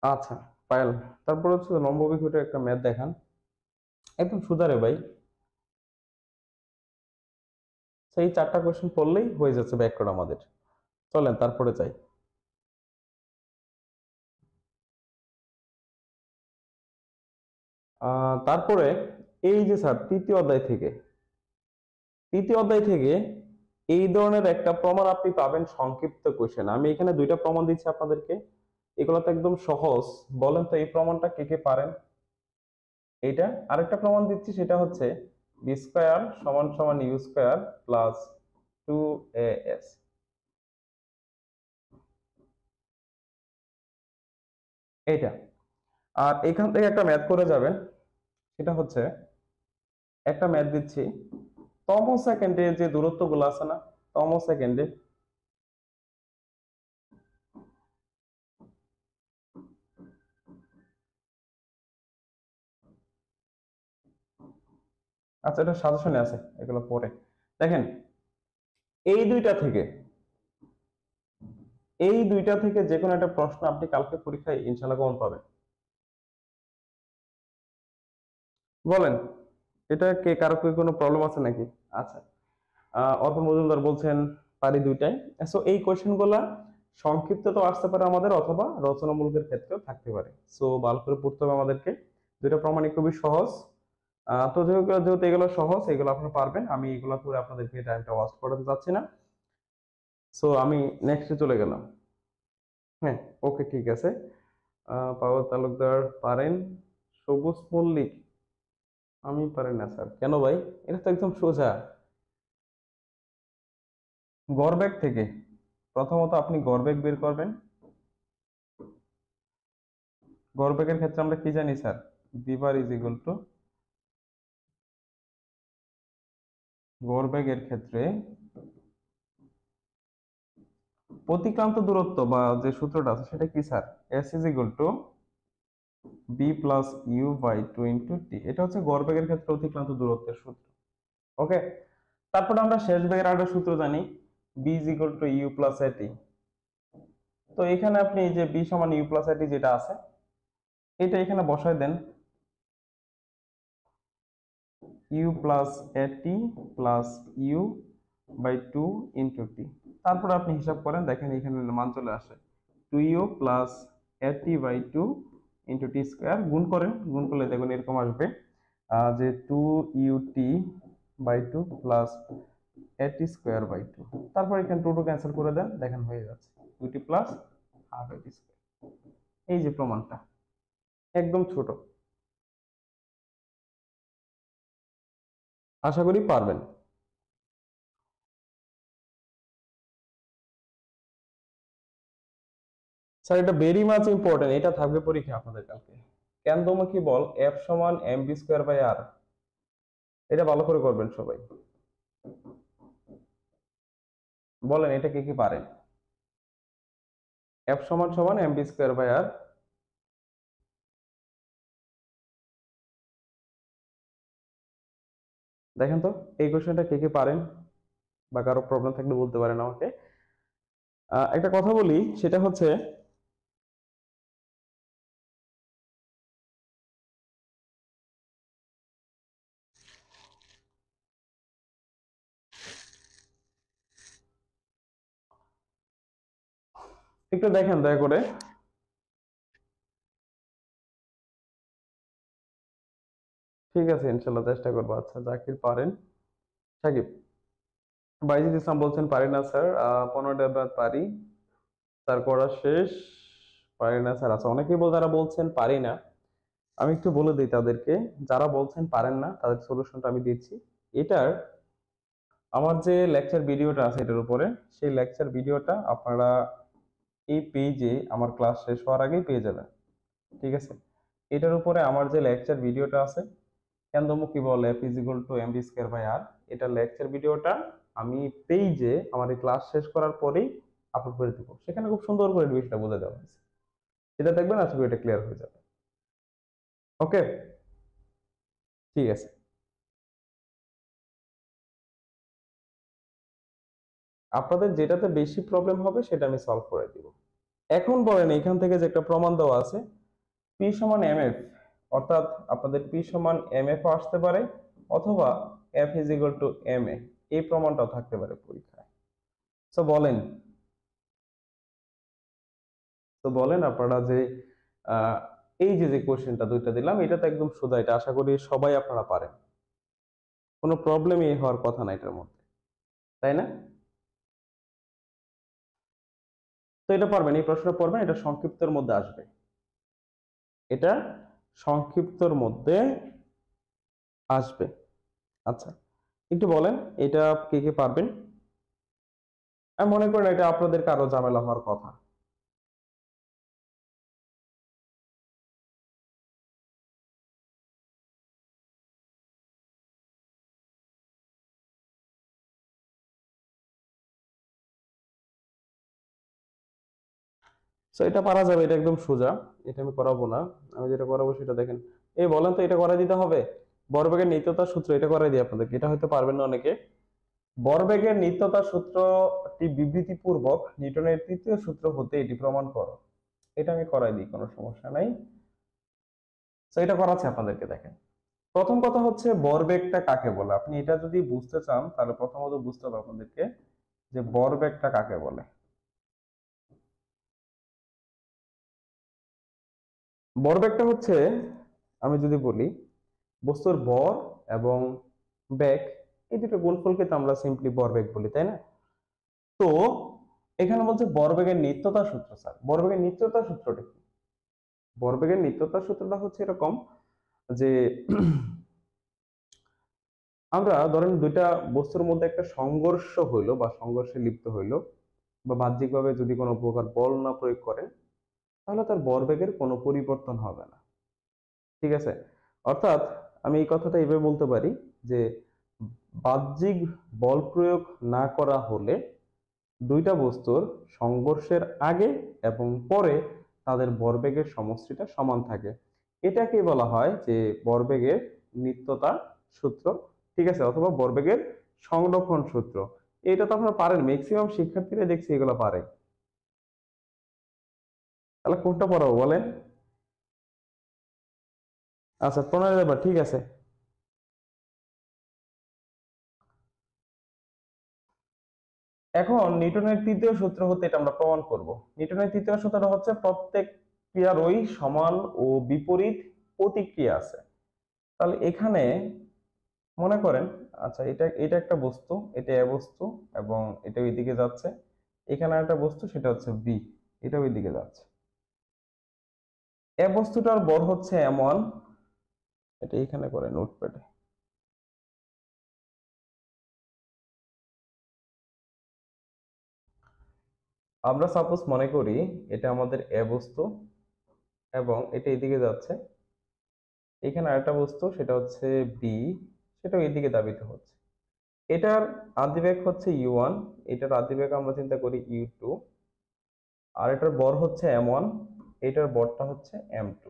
আচ্ছা পায়েল, তারপর হচ্ছে লম্ব বিকটের একটা ম্যাথ দেখান, একদম সোজা রে ভাই। সেই 4টা কোয়েশ্চেন পড়লেই হয়ে যাচ্ছে ব্যাকরণ আমাদের। চলেন তারপরে যাই। তারপরে এই যে স্যার, তৃতীয় অধ্যায় থেকে এই ধরনের একটা প্রমাণ আপনি পাবেন, সংক্ষিপ্ত কোশ্চেন। আমি এখানে 2টা প্রমাণ দিচ্ছি আপনাদেরকে, এগুলো তো একদম সহজ। বলেন তো এই প্রমাণটা কে কে পারেন? এইটা। আরেকটা প্রমাণ দিচ্ছি, সেটা হচ্ছে বি স্কোয়ার সমান সমান ইউ স্কোয়ার প্লাস 2as। এইটা। আর এখান থেকে একটা ম্যাথ করে যাবেন, সেটা হচ্ছে, একটা ম্যাথ দিচ্ছি, তম সেকেন্ডে যে দূরত্বগুলো আছে না, তম সেকেন্ডে, আচ্ছা এটা সাজেশনে আছে, এগুলো পরে দেখেন। এই দুইটা থেকে এই দুইটা থেকে যে কোনো একটা প্রশ্ন আপনি কালকে পরীক্ষায় ইনশাল্লাহ কমন পাবেন। বলেন, এটা কে, কারো কি কোনো প্রবলেম আছে নাকি? আচ্ছা, অর্পণ মজুমদার বলছেন পারি দুইটাই। সো এই কোশ্চেন গুলা সংক্ষিপ্ত তো আসতে পারে আমাদের, অথবা রচনামূলকের ক্ষেত্রেও থাকতে পারে। সো ভালো করে পড়তে হবে আমাদেরকে। দুইটা প্রমাণই খুবই সহজ। তো যেহেতু যেহেতু এগুলো সহজ, এগুলো আপনি পারবেন, আমি এগুলো করে আপনাদেরকে টাইমটা ওয়াস্ট করাতে চাচ্ছি না। সো আমি নেক্সটে চলে গেলাম। হ্যাঁ, ওকে ঠিক আছে। পাওয়ার তালুকদার পারেন। সবুজ মল্লিক, আমি পারি না স্যার। কেন ভাই? এটা তো একদম সোজা। গড় বেগ থেকে প্রথমত আপনি গড় বেগ বের করবেন। গড় বেগের ক্ষেত্রে আমরা কি জানি স্যার? বিভার ইজ ইকুয়াল টু, গড় বেগের ক্ষেত্রে অতিক্রান্ত দূরত্ব বা যে সূত্রটা আছে সেটা কি স্যার? S is equal to v plus u by 2 × t. এটা হচ্ছে গড় বেগের ক্ষেত্রে অতিক্রান্ত দূরত্বের সূত্র। ওকে। তারপরে আমরা শেষ বেগের আরেকটা সূত্র জানি, v is equal to u plus a t. তো এখানে আপনি এই যে বি সমান ইউ প্লাস এটি যেটা আছে, এটা এখানে বসায় দেন, ইউ প্লাস এটি প্লাস ইউ বাই 2 × টি। তারপর আপনি হিসাব করেন, দেখেন এখানে মান চলে আসে 2u প্লাস এটি বাই 2 × টি স্কোয়ার। গুণ করেন, গুণ করলে দেখুন এরকম আসবে, যে 2ut/2 প্লাস এটি স্কোয়ার বাই 2। তারপর এখানে 2 ক্যান্সেল করে দেন, দেখেন হয়ে যাচ্ছে 2t প্লাস হাফ এটি স্কোয়ার। এই যে প্রমাণটা, একদম ছোট। আশা করি পারবেন। স্যার এটা ভেরি মাচ ইম্পর্টেন্ট, এটা থাকবে পরীক্ষা আপনাদের কালকে। কেন্দ্রমুখী বল এফ সমান mv² r, এটা ভালো করে করবেন সবাই। বলেন এটা কে কি পারেন? এফ সমান সমান mv²/r। দেখেন তো এই কোশ্চেনটা কে কে পারেন, বা কারো প্রবলেম থাকলে বলতে পারেন আমাকে। একটা কথা বলি, সেটা হচ্ছে, একটু দেখেন দয়া করে। ঠিক আছে, ইনশাল্লাহ চেষ্টা করবো। আচ্ছা জাকির পারেন। সাকিব, বাইজিদ ইসলাম বলছেন পারি না স্যার। 15টা পারি স্যার, করা শেষ। পারি না স্যার। আচ্ছা, অনেকেই যারা বলছেন পারি না, আমি একটু বলে দিই তাদেরকে। যারা বলছেন পারেন না তাদের সলিউশনটা আমি দিচ্ছি। এটার, আমার যে লেকচার ভিডিওটা আছে এটার উপরে, সেই লেকচার ভিডিওটা আপনারা এই পেজে আমার ক্লাস শেষ হওয়ার আগেই পেয়ে যাবেন। ঠিক আছে, এটার উপরে আমার যে লেকচার ভিডিওটা আছে, কেন্দ্রমুখী বল F is equal to mv square by r, এটা লেকচার ভিডিওটা আমি পেজে আমার এই ক্লাস শেষ করার পরেই আপলোড করে দেবো, সেখানে খুব সুন্দর করে বিষয়টা বলে দেওয়া হয়েছে, সেটা দেখবেন আশা করি এটা ক্লিয়ার হয়ে যাবে। ওকে, ঠিক আছে। আপনাদের যেটাতে বেশি প্রবলেম হবে সেটা আমি সলভ করে দিব। এখন বলেন এখান থেকে যে একটা প্রমাণ দেওয়া আছে P সমান mf, অর্থাৎ আপনাদের P সমান mf ও আসতে পারে অথবা F is equal two ma, এই প্রমাণটাও থাকতে পারে পরীক্ষায়। তো বলেন, আপনারা যে আহ, এই যে যে কোশ্চেনটা দুইটা দিলাম এটা তো একদম সোজা, এটা আশা করি সবাই আপনারা পারেন, কোনো প্রবলেমই হওয়ার কথা না এটার মধ্যে, তাই না? তো এটা পারবেন, এই প্রশ্নটা পড়বেন, এটা সংক্ষিপ্তের মধ্যে আসবে, এটা সংক্ষিপ্তর মধ্যে আসবে। আচ্ছা, একটু বলেন এটা কে কে পারবেন? আমি মনে করি না এটা আপনাদের কারো ঝামেলা হওয়ার কথা। তো এটা পারা যাবে, এটা একদম সোজা, এটা আমি করাবো না। আমি যেটা করাবো সেটা দেখেন, এই বলেন তো এটা করে দিতে হবে। ভরবেগের নিত্যতার সূত্র এটা করে দিই আপনাদেরকে, এটা হয়তো পারবেন না অনেকে। ভরবেগের নিত্যতার সূত্রটি বিবৃতি পূর্বক নিউটনের তৃতীয় সূত্র হতে এটি প্রমাণ করো, এটা আমি করাই দিই, কোনো সমস্যা নাই। তো এটা করাচ্ছে আপনাদেরকে, দেখেন প্রথম কথা হচ্ছে ভরবেগটা কাকে বলে, আপনি এটা যদি বুঝতে চান তাহলে প্রথমত বুঝতে হবে আপনাদেরকে যে ভরবেগটা কাকে বলে। ভরবেগটা হচ্ছে, আমি যদি বলি বস্তুর ভর এবং বেগ, এই দুটো গুণফলকে তো আমরা সিম্পলি ভরবেগ বলি, তাই না? তো এখানে বলছে ভরবেগের নিত্যতা সূত্র। স্যার ভরবেগের নিত্যতা সূত্রটা কি? ভরবেগের নিত্যতা সূত্রটা হচ্ছে এরকম যে আমরা ধরেন দুইটা বস্তুর মধ্যে একটা সংঘর্ষ হইলো বা সংঘর্ষে লিপ্ত হইলো, বা বাহ্যিকভাবে যদি কোনো প্রকার বল না প্রয়োগ করেন তাহলে তার ভরবেগের কোনো পরিবর্তন হবে না, ঠিক আছে? অর্থাৎ আমি এই কথাটা এভাবে বলতে পারি যে বাহ্যিক বল প্রয়োগ না করা হলে দুইটা বস্তুর সংঘর্ষের আগে এবং পরে তাদের ভরবেগের সমষ্টিটা সমান থাকে, এটাকে বলা হয় যে ভরবেগের নিত্যতা সূত্র, ঠিক আছে, অথবা ভরবেগের সংরক্ষণ সূত্র। এটা তো আপনারা পারেন, ম্যাক্সিমাম শিক্ষার্থীরা দেখছি এগুলো পারে। তাহলে কোনটা পড়াবো বলেন? আচ্ছা 15 বার, ঠিক আছে। এখন নিউটনের তৃতীয় সূত্র হতে এটা আমরা প্রমাণ করব। নিউটনের তৃতীয় সূত্রটা হচ্ছে প্রত্যেক ক্রিয়ারই সমান ও বিপরীত প্রতিক্রিয়া আছে। তাহলে এখানে মনে করেন, আচ্ছা এটা এটা একটা বস্তু, এটা এ বস্তু এবং এটা ওইদিকে যাচ্ছে, এখানে একটা বস্তু সেটা হচ্ছে বি, এটা ওইদিকে যাচ্ছে। এ বস্তুটার ভর হচ্ছে এমন, এটা এখানে করে নোটপ্যাডে। আমরা সাপোজ মনে করি এটা আমাদের এ বস্তু এবং এটা এদিকে যাচ্ছে, এখানে আরেকটা বস্তু সেটা হচ্ছে বি, সেটা এদিকে ধাবিত হচ্ছে। এটার আদিবেগ হচ্ছে u1, এটার আদিবেগ আমরা চিন্তা করি u2, আর এটার ভর হচ্ছে m1, এটার ভরটা হচ্ছে m2।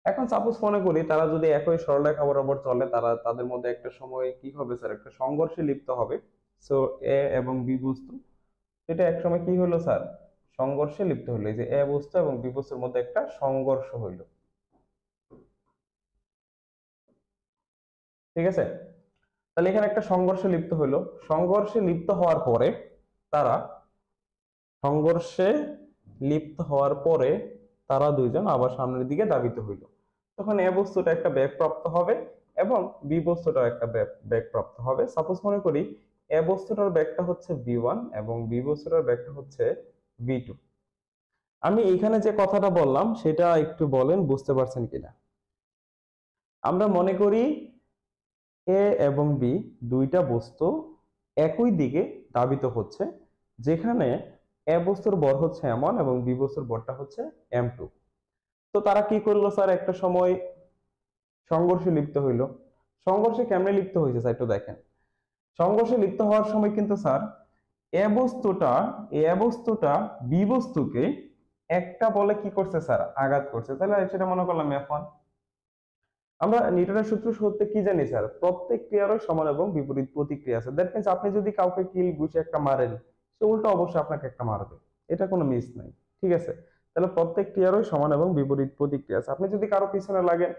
এখন সাপোজ মনে করি তারা যদি একই সরলরেখা বরাবর চলে, তারা তাদের মধ্যে একটা সময় কি হবে স্যার, একটা সংঘর্ষে লিপ্ত হবে। সো এ এবং বি বস্তু, এটা এক সময় কি হলো স্যার, সংঘর্ষে লিপ্ত হলো, এই যে এ বস্তু এবং বি বস্তুর মধ্যে একটা সংঘর্ষ হইলো, ঠিক আছে? তাহলে এখানে একটা সংঘর্ষে লিপ্ত হইলো, সংঘর্ষে লিপ্ত হওয়ার পরে তারা সংঘর্ষে লিপ্ত হওয়ার পরে তারা দুইজন আবার সামনের দিকে ধাবিত হইল, তখন এ বস্তুটা একটা বেগ প্রাপ্ত হবে এবং বি বস্তুটাও একটা বেগ প্রাপ্ত হবে। সাপোজ মনে করি এ বস্তুটার বেগটা হচ্ছে v1 এবং বি বস্তুটার বেগটা হচ্ছে v2। আমি এইখানে যে কথাটা বললাম সেটা একটু বলেন বুঝতে পারছেন কিনা। আমরা মনে করি এ এবং বি দুইটা বস্তু একই দিকে ধাবিত হচ্ছে, যেখানে এ বস্তুর ভর হচ্ছে m1 এবং বি বস্তুর ভরটা হচ্ছে m2। তো তারা কি করলো স্যার, একটা সময় সংঘর্ষে লিপ্ত হইলো। সংঘর্ষে কেমনে লিপ্ত হয়েছে স্যার একটু দেখেন। সংঘর্ষে লিপ্ত হওয়ার সময় কিন্তু স্যার এ বস্তুটা বি বস্তুকে একটা বলে কি করছে স্যার, আঘাত করছে। তাহলে সেটা মনে করলাম F1। আমরা নিউটনের সূত্র সূত্রে কি জানি স্যার, প্রত্যেক ক্রিয়ারও সমান এবং বিপরীত প্রতিক্রিয়া আছে। দ্যাট মিন্স আপনি যদি কাউকে কিল ঘুষে একটা মারেন, সে উল্টো অবশ্যই আপনাকে একটা মারবে, এটা কোনো মিস নাই। ঠিক আছে, তাহলে প্রত্যেক ক্রিয়ারই সমান এবং বিপরীত প্রতিক্রিয়া আছে। আপনি যদি কারো পিছনে লাগেন,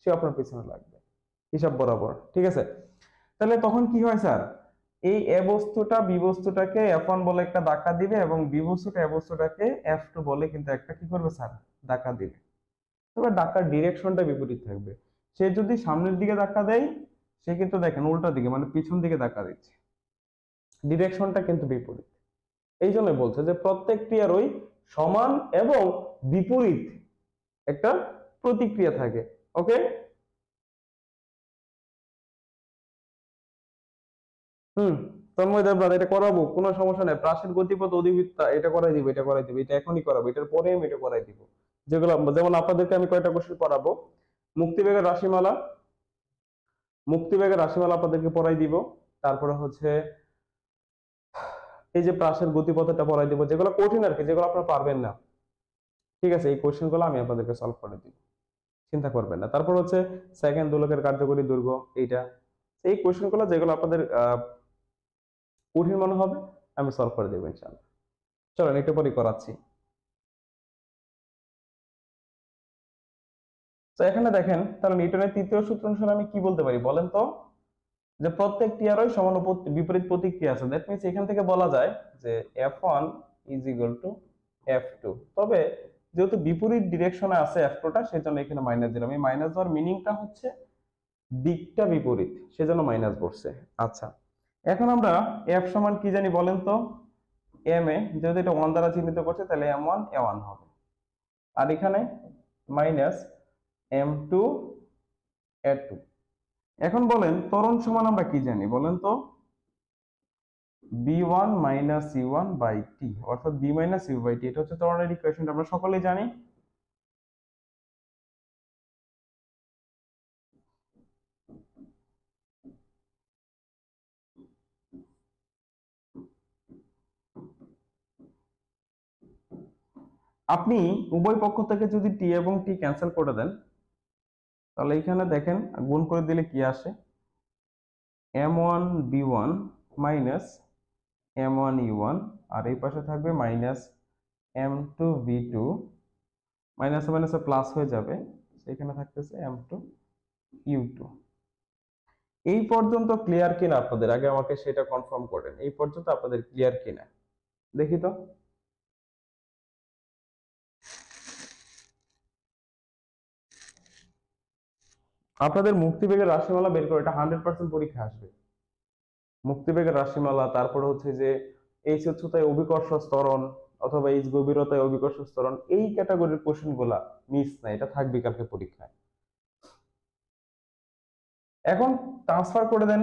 সে আপনার পিছনে লাগবে, হিসাব বরাবর। ঠিক আছে, তাহলে তখন কি হয় স্যার, এই এ বস্তুটা বি বস্তুটাকে F1 বলে একটা ধাক্কা দিবে এবং বি বস্তুটা এ বস্তুটাকে F2 বলে কিন্তু একটা কি করবে স্যার, ধাক্কা দিবে। তবে ধাক্কার ডিরেকশনটা বিপরীত থাকবে। সে যদি সামনের দিকে ধাক্কা দেয়, সে কিন্তু দেখেন উল্টা দিকে মানে পিছন দিকে ধাক্কা দিচ্ছে, ডিরেকশনটা কিন্তু বিপরীত। এই জন্য বলছে যে প্রত্যেক ক্রিয়ারই সমান এবং বিপরীত একটা প্রতিক্রিয়া থাকে। ওকে, তন্ময় দেবরাজ, এটা করাবো, কোনো সমস্যা নেই। প্রাচীন গতিপথ অধিবৃত্তা এটা করাই দিব, এটা করাই দিব, এটা এখনই করাবো, এটার পরে আমি এটা করাই দিব। যেগুলো যেমন আপনাদেরকে আমি কয়টা কোশ্চেন পড়াবো, মুক্তিবেগের রাশিমালা, মুক্তিবেগের রাশিমালা আপনাদেরকে পড়াই দিব। তারপরে হচ্ছে এই যে প্রাচীন গতিপথটা পড়াই দিব, যেগুলো কঠিন আর কি, যেগুলো আপনারা পারবেন না। ঠিক আছে, এই কোশ্চেন গুলো আমি আপনাদেরকে সলভ করে দিব, চিন্তা করবেন না। তারপর হচ্ছে সেকেন্ড দোলকের কার্যকরী দৈর্ঘ্য, এইটা এই কোশ্চেন গুলো যেগুলো আপনাদের কঠিন মনে হবে, আমি সলভ করে দেবো ইনশাআল্লাহ। চলেন একটু পরে করাচ্ছি। তো এখানে দেখেন, তাহলে নিউটনের তৃতীয় সূত্র অনুসারে আমি কি বলতে পারি বলেন তো, যে প্রত্যেক ক্রিয়ারই সমান বিপরীত প্রতিক্রিয়া আছে। দ্যাট মিন্স এখান থেকে বলা যায় যে F1 is equal two F2। তবে যেহেতু বিপরীত ডিরেকশনে আছে F2 টা, সেজন্য এখানে মাইনাস দিলাম। এই মাইনাস দেওয়ার মিনিংটা হচ্ছে দিকটা বিপরীত, সেজন্য মাইনাস বসছে। আচ্ছা, এখন আমরা F সমান কি জানি বলেন তো, এম এ, যেহেতু এটা 1 দ্বারা চিহ্নিত করছে, তাহলে M1 A1 হবে। আর এখানে মাইনাস M2 A2। এখন বলেন ত্বরণ সমান আমরা কি জানি বলেন তো, B1 minus U1 by T, অর্থাৎ B minus U by T. এটা হচ্ছে ত্বরণের ইকুয়েশন, আমরা সকলেই জানি। আপনি উভয় পক্ষ থেকে যদি টি এবং টি ক্যান্সেল করে দেন, তাহলে এখানে দেখেন গুণ করে দিলে কি আসে, M1 B1 minus M1 U1, আর এই পাশে থাকবে মাইনাস M2 V2, মাইনাসে মাইনাসে প্লাস হয়ে যাবে, সেখানে থাকতেছে M2 U2। এই পর্যন্ত ক্লিয়ার কিনা আপনাদের, আগে আমাকে সেটা কনফার্ম করেন, এই পর্যন্ত আপনাদের ক্লিয়ার কিনা দেখি তো। আপনাদের মুক্তিবেগের রাশিমালা বের করে, এটা 100% পরীক্ষা আসবে। মুক্তিবেগের রাশিমালা, তারপরে হচ্ছে যে এইচ উচ্চতায় অভিকর্ষ ত্বরণ অথবা এইচ গভীরতায় অভিকর্ষ ত্বরণ, এই ক্যাটাগরির কোশ্চেন গুলা মিস না, এটা থাকবে কালকে পরীক্ষায়। এখন ট্রান্সফার করে দেন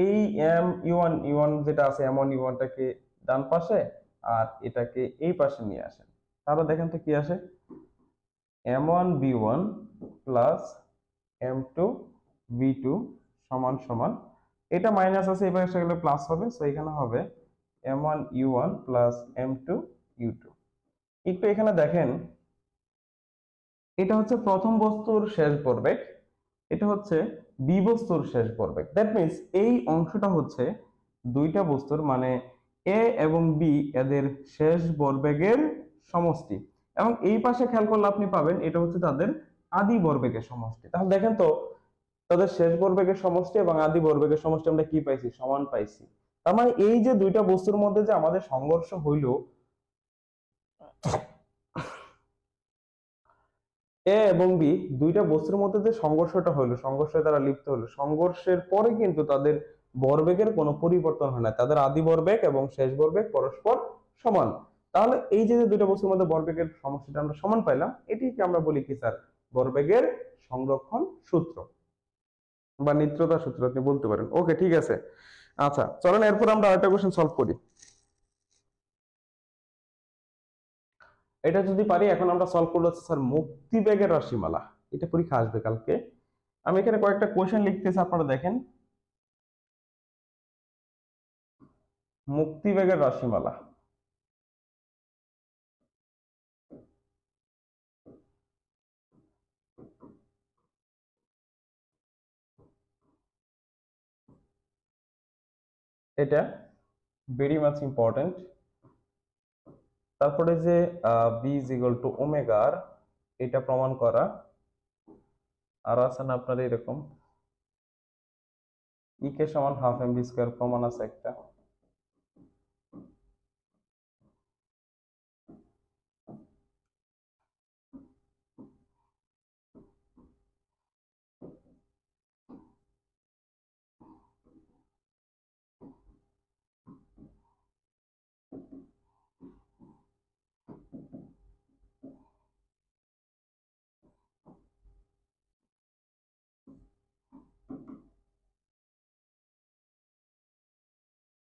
এই M1 যেটা আছে, M1 টাকে ডান পাশে আর এটাকে এই পাশে নিয়ে আসেন। তাহলে দেখেন তো কি আসে, M1 B1 plus M2 V2 সমান সমান, এটা মাইনাস আছে, এবার এসে গেলে প্লাস হবে, সো এখানে হবে M1 U1 plus M2 U2। একটু এখানে দেখেন, এটা হচ্ছে প্রথম বস্তুর শেষ ভরবেগ, এটা হচ্ছে বি বস্তুর শেষ ভরবেগ। দ্যাট মিন্স এই অংশটা হচ্ছে দুইটা বস্তুর মানে এ এবং বি, এদের শেষ ভরবেগের সমষ্টি। এবং এই পাশে খেয়াল করলে আপনি পাবেন এটা হচ্ছে তাদের আদি ভরবেগের সমষ্টি। তাহলে দেখেন তো, তাদের শেষ ভরবেগের সমষ্টি এবং আদি ভরবেগের সমষ্টি আমরা কি পাইছি, সমান পাইছি। তার মানে এই যে দুইটা বস্তুর মধ্যে যে আমাদের সংঘর্ষ হইল, এ এবং বি দুইটা বস্তুর মধ্যে যে সংঘর্ষটা হলো, সংঘর্ষে তারা লিপ্ত হলো, সংঘর্ষের পরে কিন্তু তাদের ভরবেগের কোনো পরিবর্তন হয় না, তাদের আদি ভরবেগ এবং শেষ ভরবেগ পরস্পর সমান। তাহলে এই যে দুইটা বস্তুর মধ্যে ভরবেগের সমষ্টিটা আমরা সমান পাইলাম, এটিকে আমরা বলি কি স্যার, ভরবেগের সংরক্ষণ সূত্র বা নিত্যতা সূত্র আপনি বলতে পারেন। ওকে, ঠিক আছে। আচ্ছা, চলেন এরপর আমরা আরেকটা কোশ্চেন সলভ করি। এটা যদি পারি, এখন আমরা সলভ করবো হচ্ছে স্যার মুক্তিবেগের রাশিমালা, এটা পরীক্ষা আসবে কালকে। আমি এখানে কয়েকটা কোশ্চেন লিখতেছি, আপনারা দেখেন। মুক্তিবেগের রাশিমালা। এটা ভেরি মাচ ইম্পর্টেন্ট। তারপরে যে বি ইজ ইকুয়াল টু ওমেগার, এটা প্রমাণ করা। আর আছে না আপনার এরকম ই কে সমান হাফ এম ভি স্কোয়ার, প্রমাণ আছে একটা।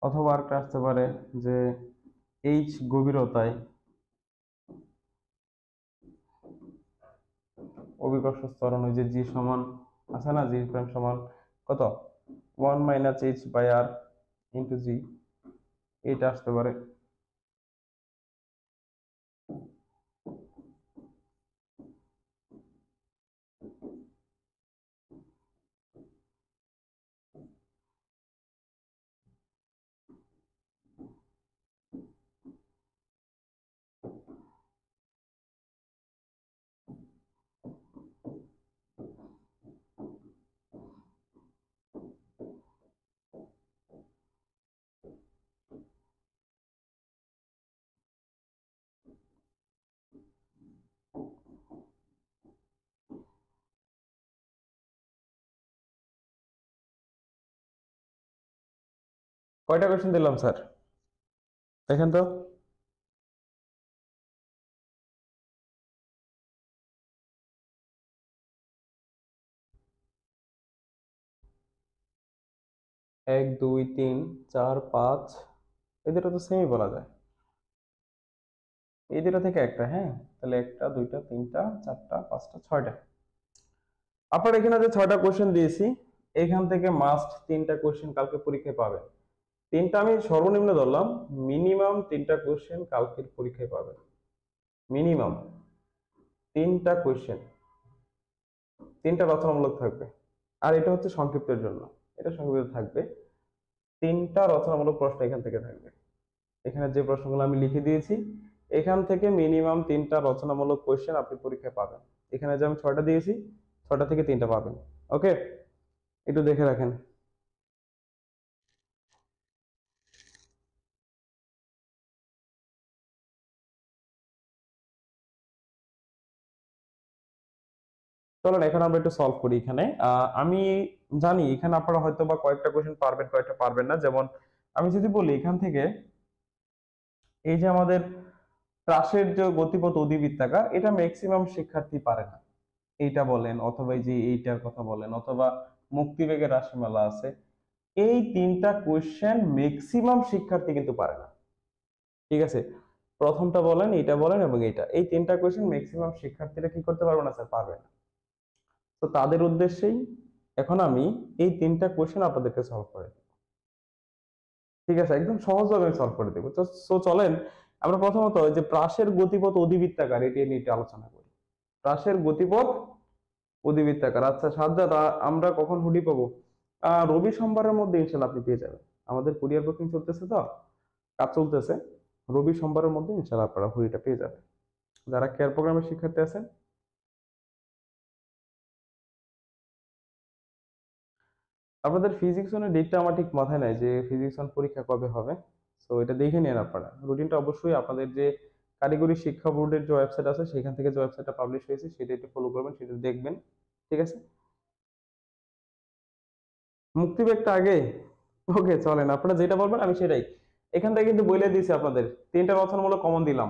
অথবা আরেকটা আসতে পারে যে এইচ গভীরতায় অভিকর্ষ ত্বরণ, ওই যে জি সমান আছে না, জি প্রাইম সমান কত, 1 - h/r ইন্টু জি, এটা আসতে পারে। কয়টা কোয়েশ্চেন দিলাম স্যার, দেখেন তো। 1 2 3 4 5, এই দুটো তো সেমই বলা যায়। এই দুটো থেকে একটা, হ্যাঁ, তাহলে একটা দুইটা তিনটা চারটা পাঁচটা ছয়টা। আপনার এখানে যে ছয়টা কোশ্চেন দিয়েছি, এখান থেকে মাস্ট তিনটা কোশ্চেন কালকে পরীক্ষায় পাবেন। তিনটা আমি সর্বনিম্ন ধরলাম, মিনিমাম তিনটা কোশ্চেন কালকের পরীক্ষায় পাবেন। মিনিমাম তিনটা কোশ্চেন, তিনটা রচনামূলক থাকবে। আর এটা হচ্ছে সংক্ষিপ্তের জন্য, এটা সংক্ষিপ্ত থাকবে। তিনটা রচনামূলক প্রশ্ন এখান থেকে থাকবে। এখানে যে প্রশ্নগুলো আমি লিখে দিয়েছি, এখান থেকে মিনিমাম তিনটা রচনামূলক কোশ্চেন আপনি পরীক্ষায় পাবেন। এখানে যে আমি ছয়টা দিয়েছি, ছয়টা থেকে তিনটা পাবেন। ওকে, একটু দেখে রাখেন। চলুন এখন আমরা একটু সলভ করি। এখানে আমি জানি এখানে আপনারা হয়তো বা কয়েকটা কোশ্চেন পারবেন, কয়েকটা পারবেন না। যেমন আমি যদি বলি এখান থেকে, এই যে আমাদের ত্রাসের যে গতিপথ অধিবৃত্তাকার, এটা ম্যাক্সিমাম শিক্ষার্থী পারে না। এইটা বলেন, অথবা এই যে এইটার কথা বলেন, অথবা মুক্তিবেগের রাশিমালা আছে, এই তিনটা কোশ্চেন ম্যাক্সিমাম শিক্ষার্থী কিন্তু পারে না। ঠিক আছে, প্রথমটা বলেন, এটা বলেন এবং এটা, এই তিনটা কোশ্চেন ম্যাক্সিমাম শিক্ষার্থীরা কি করতে পারবে না স্যার, পারবে না। তো তাদের উদ্দেশ্যেই এখন আমি এই তিনটা কোশ্চেন আপনাদেরকে সলভ করে দেব। ঠিক আছে, একদম সহজভাবে আমি সলভ করে দেবো। তো সো চলেন আমরা প্রথমত ওই যে প্রাসের গতিপথ অধিবৃত্তাকার, এটি নিয়ে একটু আলোচনা করি। প্রাসের গতিপথ অধিবৃত্তাকার, আচ্ছা সাজ্জাদ, আমরা কখন হুডি পাবো? রবি সোমবারের মধ্যে ইনশাল্লাহ আপনি পেয়ে যাবেন। আমাদের কুরিয়ার বুকিং চলতেছে, তো কাজ চলতেছে। রবি সোমবারের মধ্যে ইনশাল্লাহ আপনারা হুডিটা পেয়ে যাবেন, যারা কেয়ার প্রোগ্রামের শিক্ষার্থী আছেন। আপনাদের ফিজিক্স ওয়ানের ডেটটা আমার ঠিক মাথায় নাই, যে ফিজিক্স ওয়ান পরীক্ষা কবে হবে। তো এটা দেখে নিন আপনারা। রুটিনটা অবশ্যই আপনাদের যে কারিগরি শিক্ষা বোর্ডের যে ওয়েবসাইট আছে, সেখান থেকে যে ওয়েবসাইটটা পাবলিশ হয়েছে সেটা একটু ফলো করবেন, সেটা দেখবেন। ঠিক আছে, মুক্তিবেগটা আগে। ওকে চলেন, আপনারা যেটা বলবেন আমি সেটাই। এখান থেকে কিন্তু বলে দিয়েছি আপনাদের, তিনটা রচনামূলক কমন দিলাম।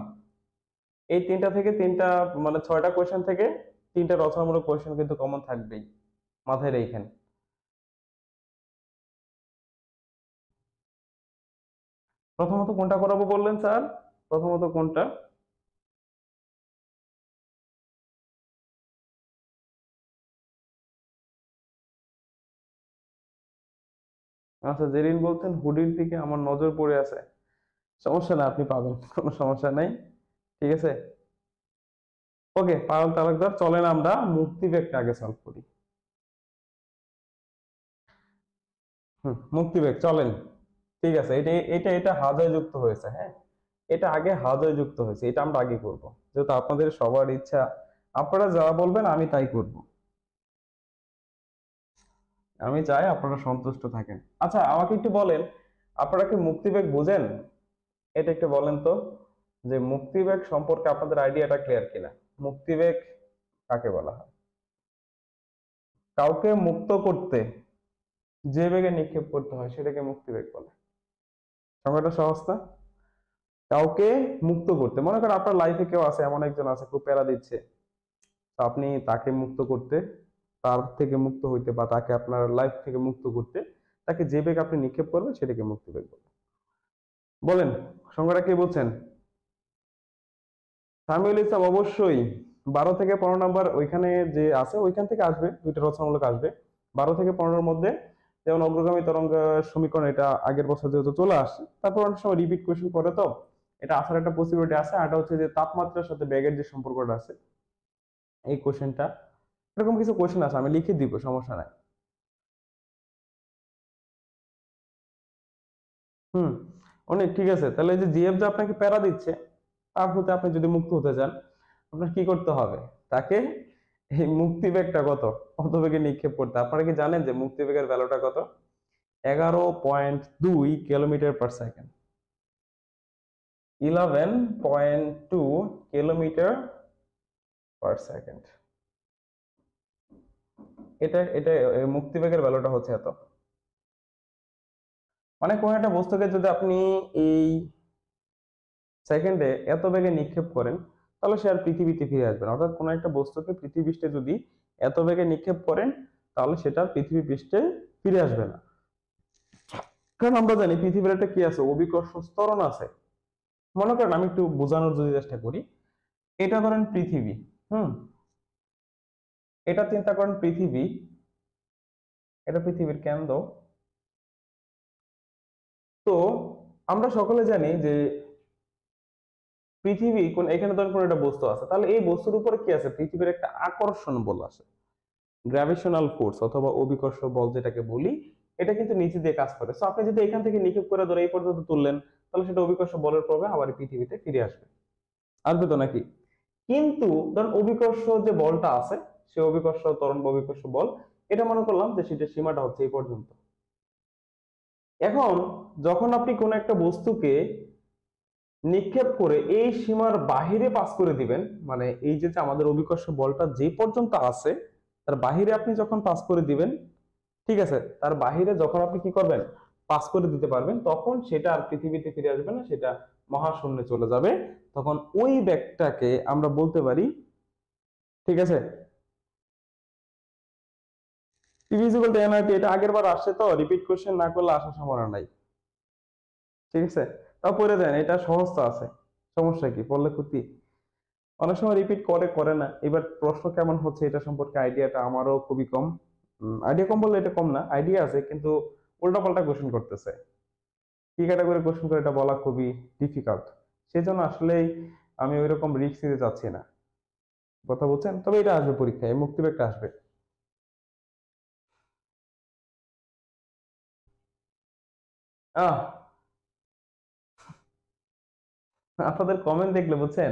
এই তিনটা থেকে তিনটা, মানে ছয়টা কোয়েশ্চেন থেকে তিনটা রচনামূলক কোয়েশ্চেন কিন্তু কমন থাকবেই, মাথায় রেখেন। প্রথমত কোনটা করাবো বললেন স্যার? প্রথমত কোনটা? আচ্ছা, জেরিন বলছেন হুডির দিকে আমার নজর পড়ে আছে। সমস্যা না, আপনি পাবেন, কোনো সমস্যা নাই। ঠিক আছে। ওকে পারুল তালুকদার, চলেন আমরা মুক্তিবেগটা আগে সলভ করি। মুক্তিবেগ চলেন। ঠিক আছে, এটা এটা এটা হাজয় যুক্ত হয়েছে, হ্যাঁ। এটা আগে হাজয় যুক্ত হয়েছে, এটা আমরা আগে করব, যেহেতু আপনাদের সবার ইচ্ছা। আপনারা যা বলবেন আমি তাই করব। আমি চাই আপনারা সন্তুষ্ট থাকেন। আচ্ছা, আমাকে একটু বলেন, আপনারা কি মুক্তিবেগ বোঝেন? এটা একটু বলেন তো, যে মুক্তিবেগ সম্পর্কে আপনাদের আইডিয়াটা ক্লিয়ার কিনা। মুক্তিবেগ কাকে বলা হয়? কাউকে মুক্ত করতে যে বেগে নিক্ষেপ করতে হয় সেটাকে মুক্তিবেগ বলে। সংজ্ঞাটা সহজ না? কাউকে মুক্ত করতে, মনে করেন আপনার লাইফে কেউ আছে, এমন একজন আছে খুব প্যারা দিচ্ছে, তো আপনি তাকে মুক্ত করতে, তার থেকে মুক্ত হইতে বা তাকে আপনার লাইফ থেকে মুক্ত করতে তাকে যে বেগ আপনি নিক্ষেপ করবেন সেটাকে মুক্তিবেগ বলে। বলেন, সংজ্ঞাটা কি বলছেন? সামিউল ইসলাম অবশ্যই 12 থেকে 15 নাম্বার ওইখানে যে আছে ওইখান থেকে আসবে, দুইটা রচনামূলক আসবে 12 থেকে 15-এর মধ্যে। যেমন অগ্রগামী তরঙ্গ সমীকরণ, এটা আগের বছর যেহেতু চলে আসছে, তারপর অনেক সময় রিপিট কোয়েশ্চেন করে, তো এটা আসার একটা পসিবিলিটি আছে। আরটা হচ্ছে যে তাপমাত্রার সাথে ব্যাগের যে সম্পর্কটা আছে, এই কোশ্চেনটা, এরকম কিছু কোশ্চেন আছে, আমি লিখে দিব, সমস্যা নাই। হুম। অনেক ঠিক আছে, তাহলে এই যে জিএফ যে আপনাকে প্যারা দিচ্ছে, তার হতে আপনি যদি মুক্ত হতে চান, আপনার কি করতে হবে? তাকে এই মুক্তিবেগটা কত, কত বেগে নিক্ষেপ করতে। আপনারা কি জানেন যে মুক্তিবেগের ভ্যালুটা কত? 11.2 kilometre per second. 11.2 kilometre per second. এটা এটা মুক্তিবেগের ভ্যালুটা হচ্ছে এত। মানে কোন একটা বস্তুকে যদি আপনি এই সেকেন্ডে এত বেগে নিক্ষেপ করেন, তাহলে সে আর পৃথিবীতে ফিরে আসবে না। অর্থাৎ কোনো একটা বস্তুকে পৃথিবী পৃষ্ঠে যদি এত বেগে নিক্ষেপ করেন, তাহলে সেটা আর পৃথিবী পৃষ্ঠে ফিরে আসবে না। কারণ আমরা জানি পৃথিবীর একটা কি আছে, অভিকর্ষ ত্বরণ আছে। মনে করেন, আমি একটু বোঝানোর যদি চেষ্টা করি, এটা ধরেন পৃথিবী। হুম। এটা চিন্তা করেন পৃথিবী, এটা পৃথিবীর কেন্দ্র। তো আমরা সকলে জানি যে পৃথিবী কোন, এখানে ধরেন কোন একটা বস্তু আছে, তাহলে এই বস্তুর উপরে কি আছে, পৃথিবীর একটা আকর্ষণ বল আছে, গ্র্যাভিটেশনাল ফোর্স অথবা অভিকর্ষ বল যেটাকে বলি। এটা কিন্তু নিচে দিয়ে কাজ করে। সো আপনি যদি এখান থেকে নিক্ষেপ করে ধরে এই পর্যন্ত তুললেন, তাহলে সেটা অভিকর্ষ বলের প্রভাবে আবার এই পৃথিবীতে ফিরে আসবে। আসবে তো নাকি? কিন্তু ধরুন অভিকর্ষ যে বলটা আছে, সে অভিকর্ষ ত্বরণ বা অভিকর্ষ বল, এটা মনে করলাম যে সেটা সীমাটা হচ্ছে এই পর্যন্ত। এখন যখন আপনি কোন একটা বস্তুকে নিক্ষেপ করে এই সীমার বাহিরে পাস করে দিবেন, মানে এই যে যে আমাদের অভিকর্ষ বলটা যে পর্যন্ত আছে তার বাহিরে আপনি যখন পাস করে দিবেন, ঠিক আছে, তার বাহিরে যখন আপনি কি করবেন, পাস করে দিতে পারবেন, তখন সেটা আর পৃথিবীতে ফিরে আসবে না, সেটা মহাশূন্যে চলে যাবে। তখন ওই ব্যাগটাকে আমরা বলতে পারি, ঠিক আছে, ইভিজিবল টু এনআরটি। এটা আগের বার আসছে, তো রিপিট কোশ্চেন না করলে আসার সম্ভাবনা নাই। ঠিক আছে, তাও পড়ে দেন, এটা সহজ তো আছে, সমস্যা কি, পড়লে ক্ষতি? অনেক সময় রিপিট করে করে না। এবার প্রশ্ন কেমন হচ্ছে এটা সম্পর্কে আইডিয়াটা আমারও খুবই কম। আইডিয়া কম বললে এটা কম না, আইডিয়া আছে, কিন্তু উল্টাপাল্টা কোশ্চেন করতেছে। কি ক্যাটাগরি কোশ্চেন করে এটা বলা খুবই ডিফিকাল্ট। সেজন্য আসলেই আমি ওইরকম রিস্ক নিতে চাচ্ছি না। কথা বলছেন, তবে এটা আসবে পরীক্ষায়, মুক্তিবেগটা আসবে। আহ আপনাদের কমেন্ট দেখলে বুঝছেন,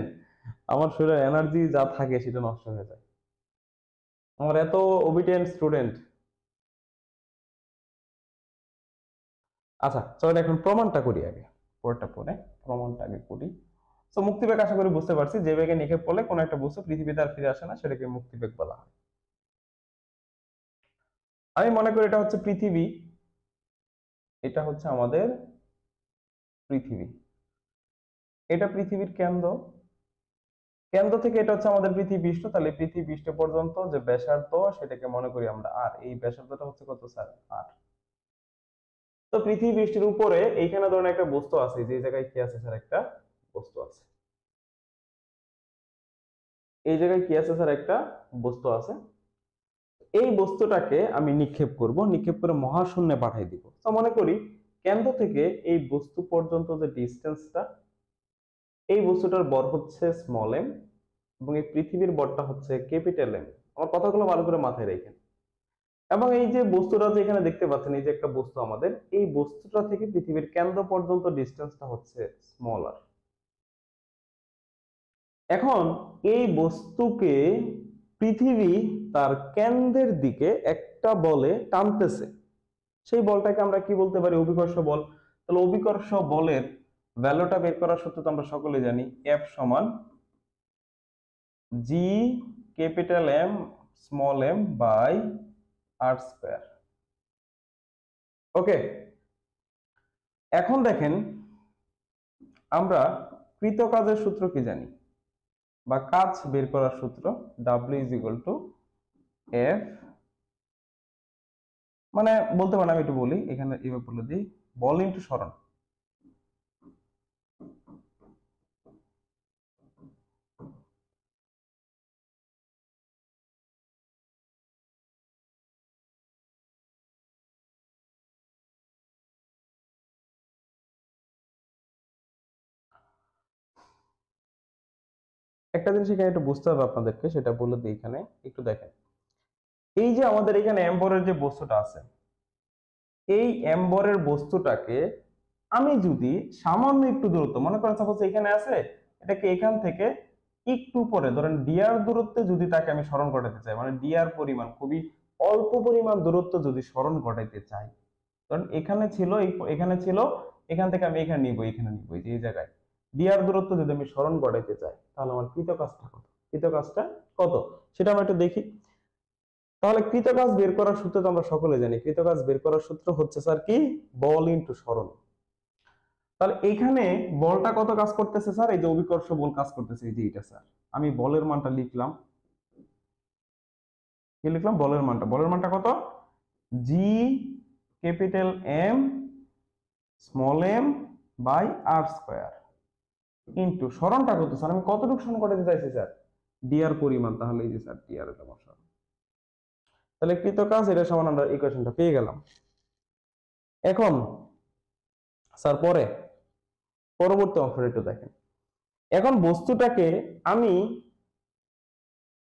আমার শরীরে এনার্জি যা থাকে সেটা নষ্ট হয়ে যায়। আমার এত ওবিডিয়েন্ট স্টুডেন্ট। আচ্ছা চলেন এখন প্রমাণটা করি আগে, পরেরটা পরে প্রমাণটা আগে করি। তো মুক্তিবেগ আশা করি বুঝতে পারছি, যে বেগে নিক্ষেপ করলে কোনো একটা বস্তু পৃথিবীতে আর ফিরে আসে না, সেটাকে মুক্তিবেগ বলা হয়। আমি মনে করি এটা হচ্ছে পৃথিবী, এটা হচ্ছে আমাদের পৃথিবী, এটা পৃথিবীর কেন্দ্র। কেন্দ্র থেকে এটা হচ্ছে আমাদের পৃথিবী পৃষ্ঠ, তাহলে পৃথিবী পৃষ্ঠ পর্যন্ত যে ব্যাসার্ধ সেটাকে মনে করি আমরা আর, এই ব্যাসার্ধটা হচ্ছে কত স্যার, আর। তো পৃথিবী পৃষ্ঠের উপরে এইখানে ধরনের একটা বস্তু আছে, যে জায়গায় কি আছে স্যার, একটা বস্তু আছে, এই জায়গায় কি আছে স্যার, একটা বস্তু আছে। এই বস্তুটাকে আমি নিক্ষেপ করব, নিক্ষেপ করে মহাশূন্যে পাঠিয়ে দিব। তো মনে করি কেন্দ্র থেকে এই বস্তু পর্যন্ত যে ডিস্টেন্সটা, এই বস্তুটার ভর হচ্ছে স্মল এম এবং এই পৃথিবীর ভরটা হচ্ছে ক্যাপিটাল এম। আমার কথাগুলো ভালো করে মাথায় রাখেন। এবং এই যে বস্তুটা যে এখানে দেখতে পাচ্ছেন, এই যে একটা বস্তু আমাদের, এই বস্তুটা থেকে পৃথিবীর কেন্দ্র পর্যন্ত ডিস্টেন্সটা হচ্ছে স্মল আর। এখন এই বস্তুকে পৃথিবী তার কেন্দ্রের দিকে একটা বলে টানতেছে। সেই বলটাকে আমরা কি বলতে পারি? অভিকর্ষ বল। তাহলে অভিকর্ষ বলের ভ্যালুটা বের করার সূত্র তো আমরা সকলে জানি, এফ সমান g capital M small m by R square. Okay, এখন দেখেন আমরা কৃতকাজের সূত্র কি জানি, বা কাজ বের করার সূত্র, W is equal two F, মানে বলতে পারেন, আমি একটু বলি এখানে এভাবে বলে দিই, বল ইন্টু সরণ। একটা জিনিস এখানে একটু বুঝতে হবে আপনাদেরকে, সেটা বলে দিই এখানে একটু দেখেন। এই যে আমাদের এখানে এম্বরের যে বস্তুটা আছে, এই এম্বরের বস্তুটাকে আমি যদি সামান্য একটু দূরত্ব, মনে করেন সাপোজ এখানে আছে, এটাকে এখান থেকে একটু পরে ধরেন ডিআর দূরত্বে যদি তাকে আমি স্মরণ ঘটাতে চাই, মানে ডিআর পরিমাণ খুবই অল্প পরিমাণ দূরত্ব যদি স্মরণ ঘটাইতে চাই, কারণ এখানে ছিল, এখানে ছিল, এখান থেকে আমি এখানে নিব, এখানে নিব, এই যে এই জায়গায় ডিআর দূরত্ব যদি আমি স্মরণ ঘটাইতে চাই, তাহলে আমার কৃতকাজটা কত, কৃতকাজটা কত সেটা আমরা একটু দেখি। তাহলে কৃতকাজ বের করার সূত্র তো আমরা সকলে জানি, কৃতকাজ বের করার সূত্র হচ্ছে স্যার কি, বল ইনটু সরণ। তাহলে এখানে বলটা কত কাজ করতেছে স্যার? এই যে অভিকর্ষ বল কাজ করতেছে, এই যে এটা স্যার। আমি বলের মানটা লিখলাম, কি লিখলাম? বলের মানটা কত? G capital M small m by R square into সরণটা কত স্যার? আমি কতটুকু সরণ করতে চাইছি স্যার? ডিআর পরিমাণ। তাহলে এই যে স্যার ডিআর এটা আমার সরণ। তাহলে কৃতকাজ এটা সমান আমরা ইকুয়েশনটা পেয়ে গেলাম। এখন স্যার পরবর্তী অংশটা একটু দেখেন। এখন বস্তুটাকে আমি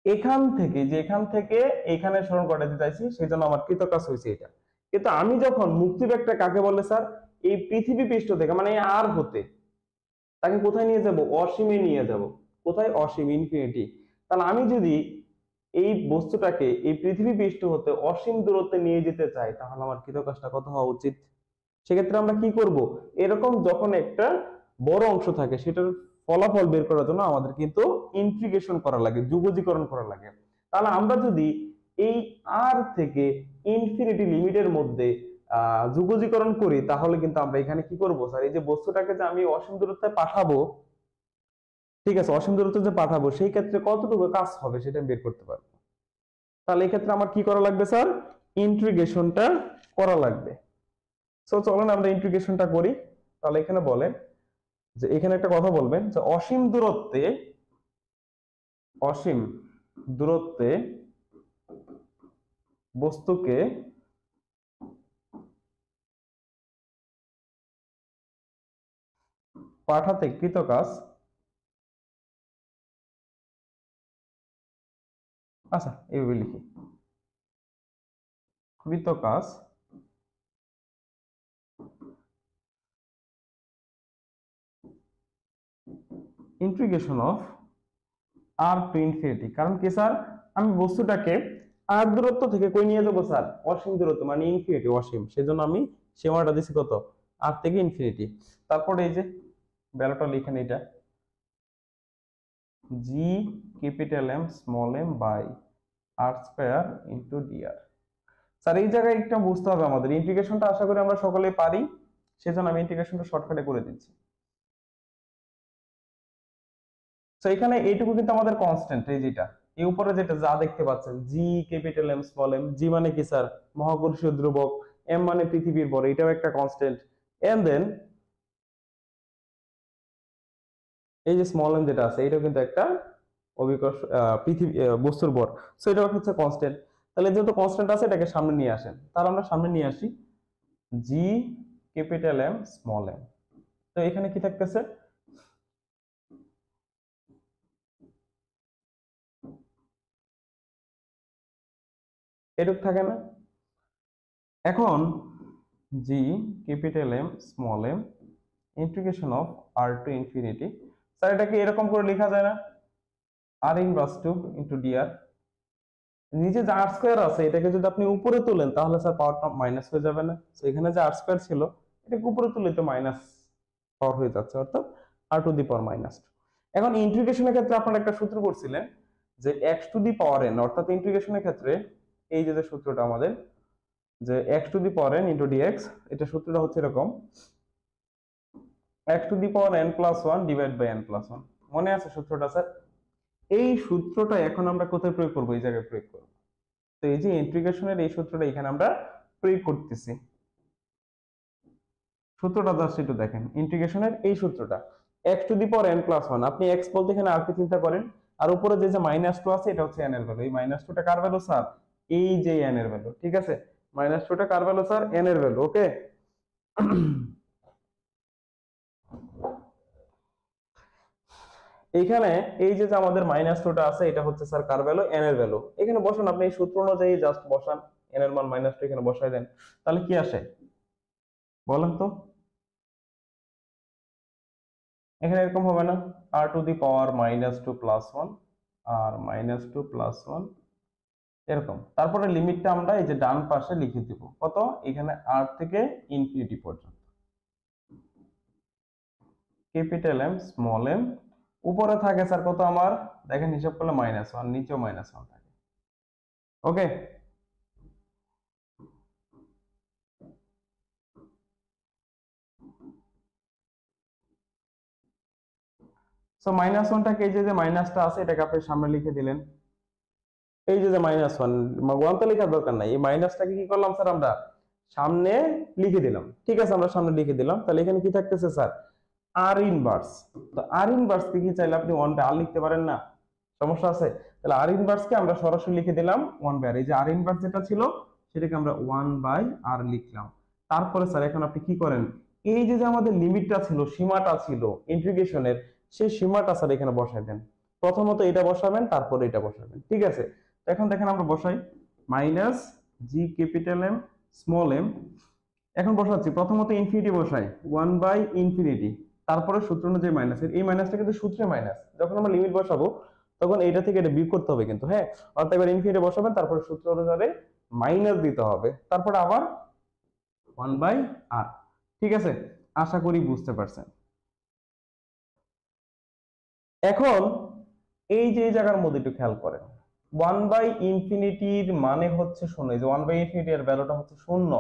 এখান থেকে, যে এখান থেকে এখানে স্মরণ করাতে চাইছি, সেই জন্য আমার কৃতকাজ হয়েছে এটা। কিন্তু আমি যখন মুক্তিবেগটা কাকে বলে স্যার? এই পৃথিবী পৃষ্ঠ থেকে, মানে আর হতে, তাকে কোথায় নিয়ে যাব? অসীমে নিয়ে যাব। কোথায়? অসীম, ইনফিনিটি। তাহলে আমি যদি এই বস্তুটাকে এই পৃথিবী পৃষ্ঠ হতে অসীম দূরত্বে নিয়ে যেতে চাই, তাহলে আমার কৃতকাজটা কত হওয়া উচিত? সেক্ষেত্রে আমরা কি করব? এরকম যখন একটা বড় অংশ থাকে, সেটার ফলাফল বের করার জন্য আমাদের কিন্তু ইন্টিগ্রেশন করা লাগে, যুগজীকরণ করা লাগে। তাহলে আমরা যদি এই আর থেকে ইনফিনিটি লিমিটের মধ্যে যুগজীকরণ করি, তাহলে কিন্তু আমরা এখানে কি করব স্যার? এই যে বস্তুটাকে যে আমি অসীম দূরত্বে পাঠাবো, ঠিক আছে, অসীম দূরত্বে যে পাঠাবো, সেই ক্ষেত্রে কতটুকু কাজ হবে সেটা বের করতে পারবো। তাহলে এই ক্ষেত্রে আমার কি করা লাগবে স্যার? ইন্টিগ্রেশনটা করা লাগবে। সো চলুন আমরা ইন্টিগ্রেশনটা করি। তাহলে এখানে বলেন যে, এখানে একটা কথা বলবেন যে অসীম দূরত্বে বস্তুকে পাঠাতে কৃতকাজ, আচ্ছা এইভাবে লিখি, কৃতকাজ integration of r to infinity. কারণ কি স্যার? আমি বস্তুটাকে আর দূরত্ব থেকে কই নিয়ে যাবো স্যার? অসীম দূরত্ব, মানে ইনফিনিটি, অসীম। সেজন্য আমি সীমাটা দিছি কত? আর থেকে ইনফিনিটি। তারপরে এই যে ভ্যালুটা লিখেন, এটা G capital M small m by R square into d r. Sir এই জায়গায় একটা বুঝতে হবে আমাদের, ইন্টিগ্রেশনটা আশা করি আমরা সকলেই পারি, সেজন্য আমি ইন্টিগ্রেশনটা শর্টকাটে করে দিচ্ছি। তো এখানে এইটুকু কিন্তু আমাদের কনস্ট্যান্ট, এই যেটা এই উপরে যেটা যা দেখতে পাচ্ছেন, g capital M small m, g মানে কি স্যার? মহাকর্ষীয় ধ্রুবক, এম মানে পৃথিবীর ভর, এটাও একটা কনস্ট্যান্ট, এন্ড দেন এই যে স্মল এম যেটা আছে, এটাও কিন্তু একটা অভিকর্ষ পৃথিবী বস্তুর ভর, সো এটাও হচ্ছে কনস্ট্যান্ট। তাহলে যেহেতু কনস্ট্যান্ট আছে এটাকে সামনে নিয়ে আসেন, তাহলে আমরা সামনে নিয়ে আসি G capital M small m. তো এখানে কি থাকতেছে, এটুক থাকে না। এখন G capital M small m integration of r to infinity, sir এটাকে এরকম করে লেখা যায় না, r inverse two into d r. নিচে যে আর স্কোয়ার আছে এটাকে যদি আপনি উপরে তোলেন তাহলে স্যার পাওয়ারটা মাইনাস হয়ে যাবে না? তো এখানে যে আর স্কোয়ার ছিল এটাকে উপরে তুলে তো মাইনাস পাওয়ার হয়ে যাচ্ছে, অর্থাৎ r to the power minus two. এখন ইন্টিগ্রেশনের ক্ষেত্রে আপনারা একটা সূত্র করছিলেন যে x to the power n, অর্থাৎ ইন্টিগ্রেশনের ক্ষেত্রে এই যে সূত্রটা আমাদের যে x to the power n into dx, এটা সূত্রটা হচ্ছে এরকম, x to the power n plus one divide by n plus one. মনে আছে সূত্রটা স্যার? এই সূত্রটা এখন আমরা কোথায় প্রয়োগ করবো? এই জায়গায় প্রয়োগ করবো। তো এই যে ইন্টিগ্রেশনের এই সূত্রটা এখানে আমরা প্রয়োগ করতেছি। সূত্রটা জাস্ট একটু দেখেন, ইন্টিগ্রেশনের এই সূত্রটা x two the power n plus one, আপনি x বলতে এখানে আর কি চিন্তা করেন, আর উপরে যে মাইনাস টু আছে এটা হচ্ছে n এর ভ্যালু। এই মাইনাস টুটা কার ভ্যালু স্যার? এই যে n এর ভ্যালু, ঠিক আছে? মাইনাস টুটা কার ভ্যালু স্যার? n এর ভ্যালু, ওকে। এইখানে এই যে আমাদের মাইনাস টুটা আছে এটা হচ্ছে স্যার কার ভ্যালু? n এর ভ্যালু। এখানে বসান, আপনি এই সূত্র অনুযায়ী জাস্ট বসান, n এর মান মাইনাস টু এখানে বসাই দেন, তাহলে কি আসে বলেন তো? এখানে এরকম হবে না, r to the power minus two plus one r minus two plus one এরকম। তারপরে লিমিটটা আমরা এই যে ডান পাশে লিখে দিব, কত? এখানে আর থেকে ইনফিনিটি পর্যন্ত, ক্যাপিটাল এম স্মল এম। উপরে থাকে স্যার কত আমার? দেখেন হিসাব করলে মাইনাস ওয়ান, নিচেও মাইনাস ওয়ান থাকে, ওকে। সো মাইনাস ওয়ানটাকে এই যে মাইনাসটা আছে এটাকে আপনি সামনে লিখে দিলেন, এই যে মাইনাস ওয়ান, ওয়ান তো লেখার দরকার নাই, এই মাইনাসটাকে কি করলাম স্যার আমরা সামনে লিখে দিলাম, ঠিক আছে? আমরা সামনে লিখে দিলাম, তাহলে এখানে কি থাকতেছে স্যার? আর ইনভার্স। তো আর ইনভার্স কে কি চাইলে আপনি ওয়ান বাই আর লিখতে পারেন না? সমস্যা আছে? তাহলে আর ইনভার্স কে আমরা সরাসরি লিখে দিলাম ওয়ান বাই আর। এই যে আর ইনভার্স যেটা ছিল সেটাকে আমরা ওয়ান বাই আর লিখলাম। তারপরে স্যার এখন আপনি কি করেন, এই যে আমাদের লিমিটটা ছিল, সীমাটা ছিল ইন্টিগ্রেশনের, সেই সীমাটা স্যার এখানে বসাই দেন। প্রথমত এটা বসাবেন, তারপরে এটা বসাবেন, ঠিক আছে? এখন দেখেন আমরা বসাই minus G capital M small m. এখন বসাচ্ছি, প্রথমত ইনফিনিটি বসাই, ওয়ান বাই ইনফিনিটি, তারপরে সূত্র অনুযায়ী মাইনাসের, এই মাইনাসটা কিন্তু সূত্রে মাইনাস, যখন আমরা লিমিট বসাবো তখন এইটা থেকে এটা বিয়োগ করতে হবে কিন্তু, হ্যাঁ। অর্থাৎ এবার ইনফিনিটি বসাবেন, তারপরে সূত্র অনুসারে মাইনাস দিতে হবে, তারপরে আবার ওয়ান বাই আর, ঠিক আছে? আশা করি বুঝতে পারছেন। এখন এই যে জায়গার মধ্যে একটু খেয়াল করেন, ওয়ান বাই ইনফিনিটির মানে হচ্ছে শূন্য, এই যে ওয়ান বাই ইনফিনিটি এর ভ্যালুটা হচ্ছে শূন্য,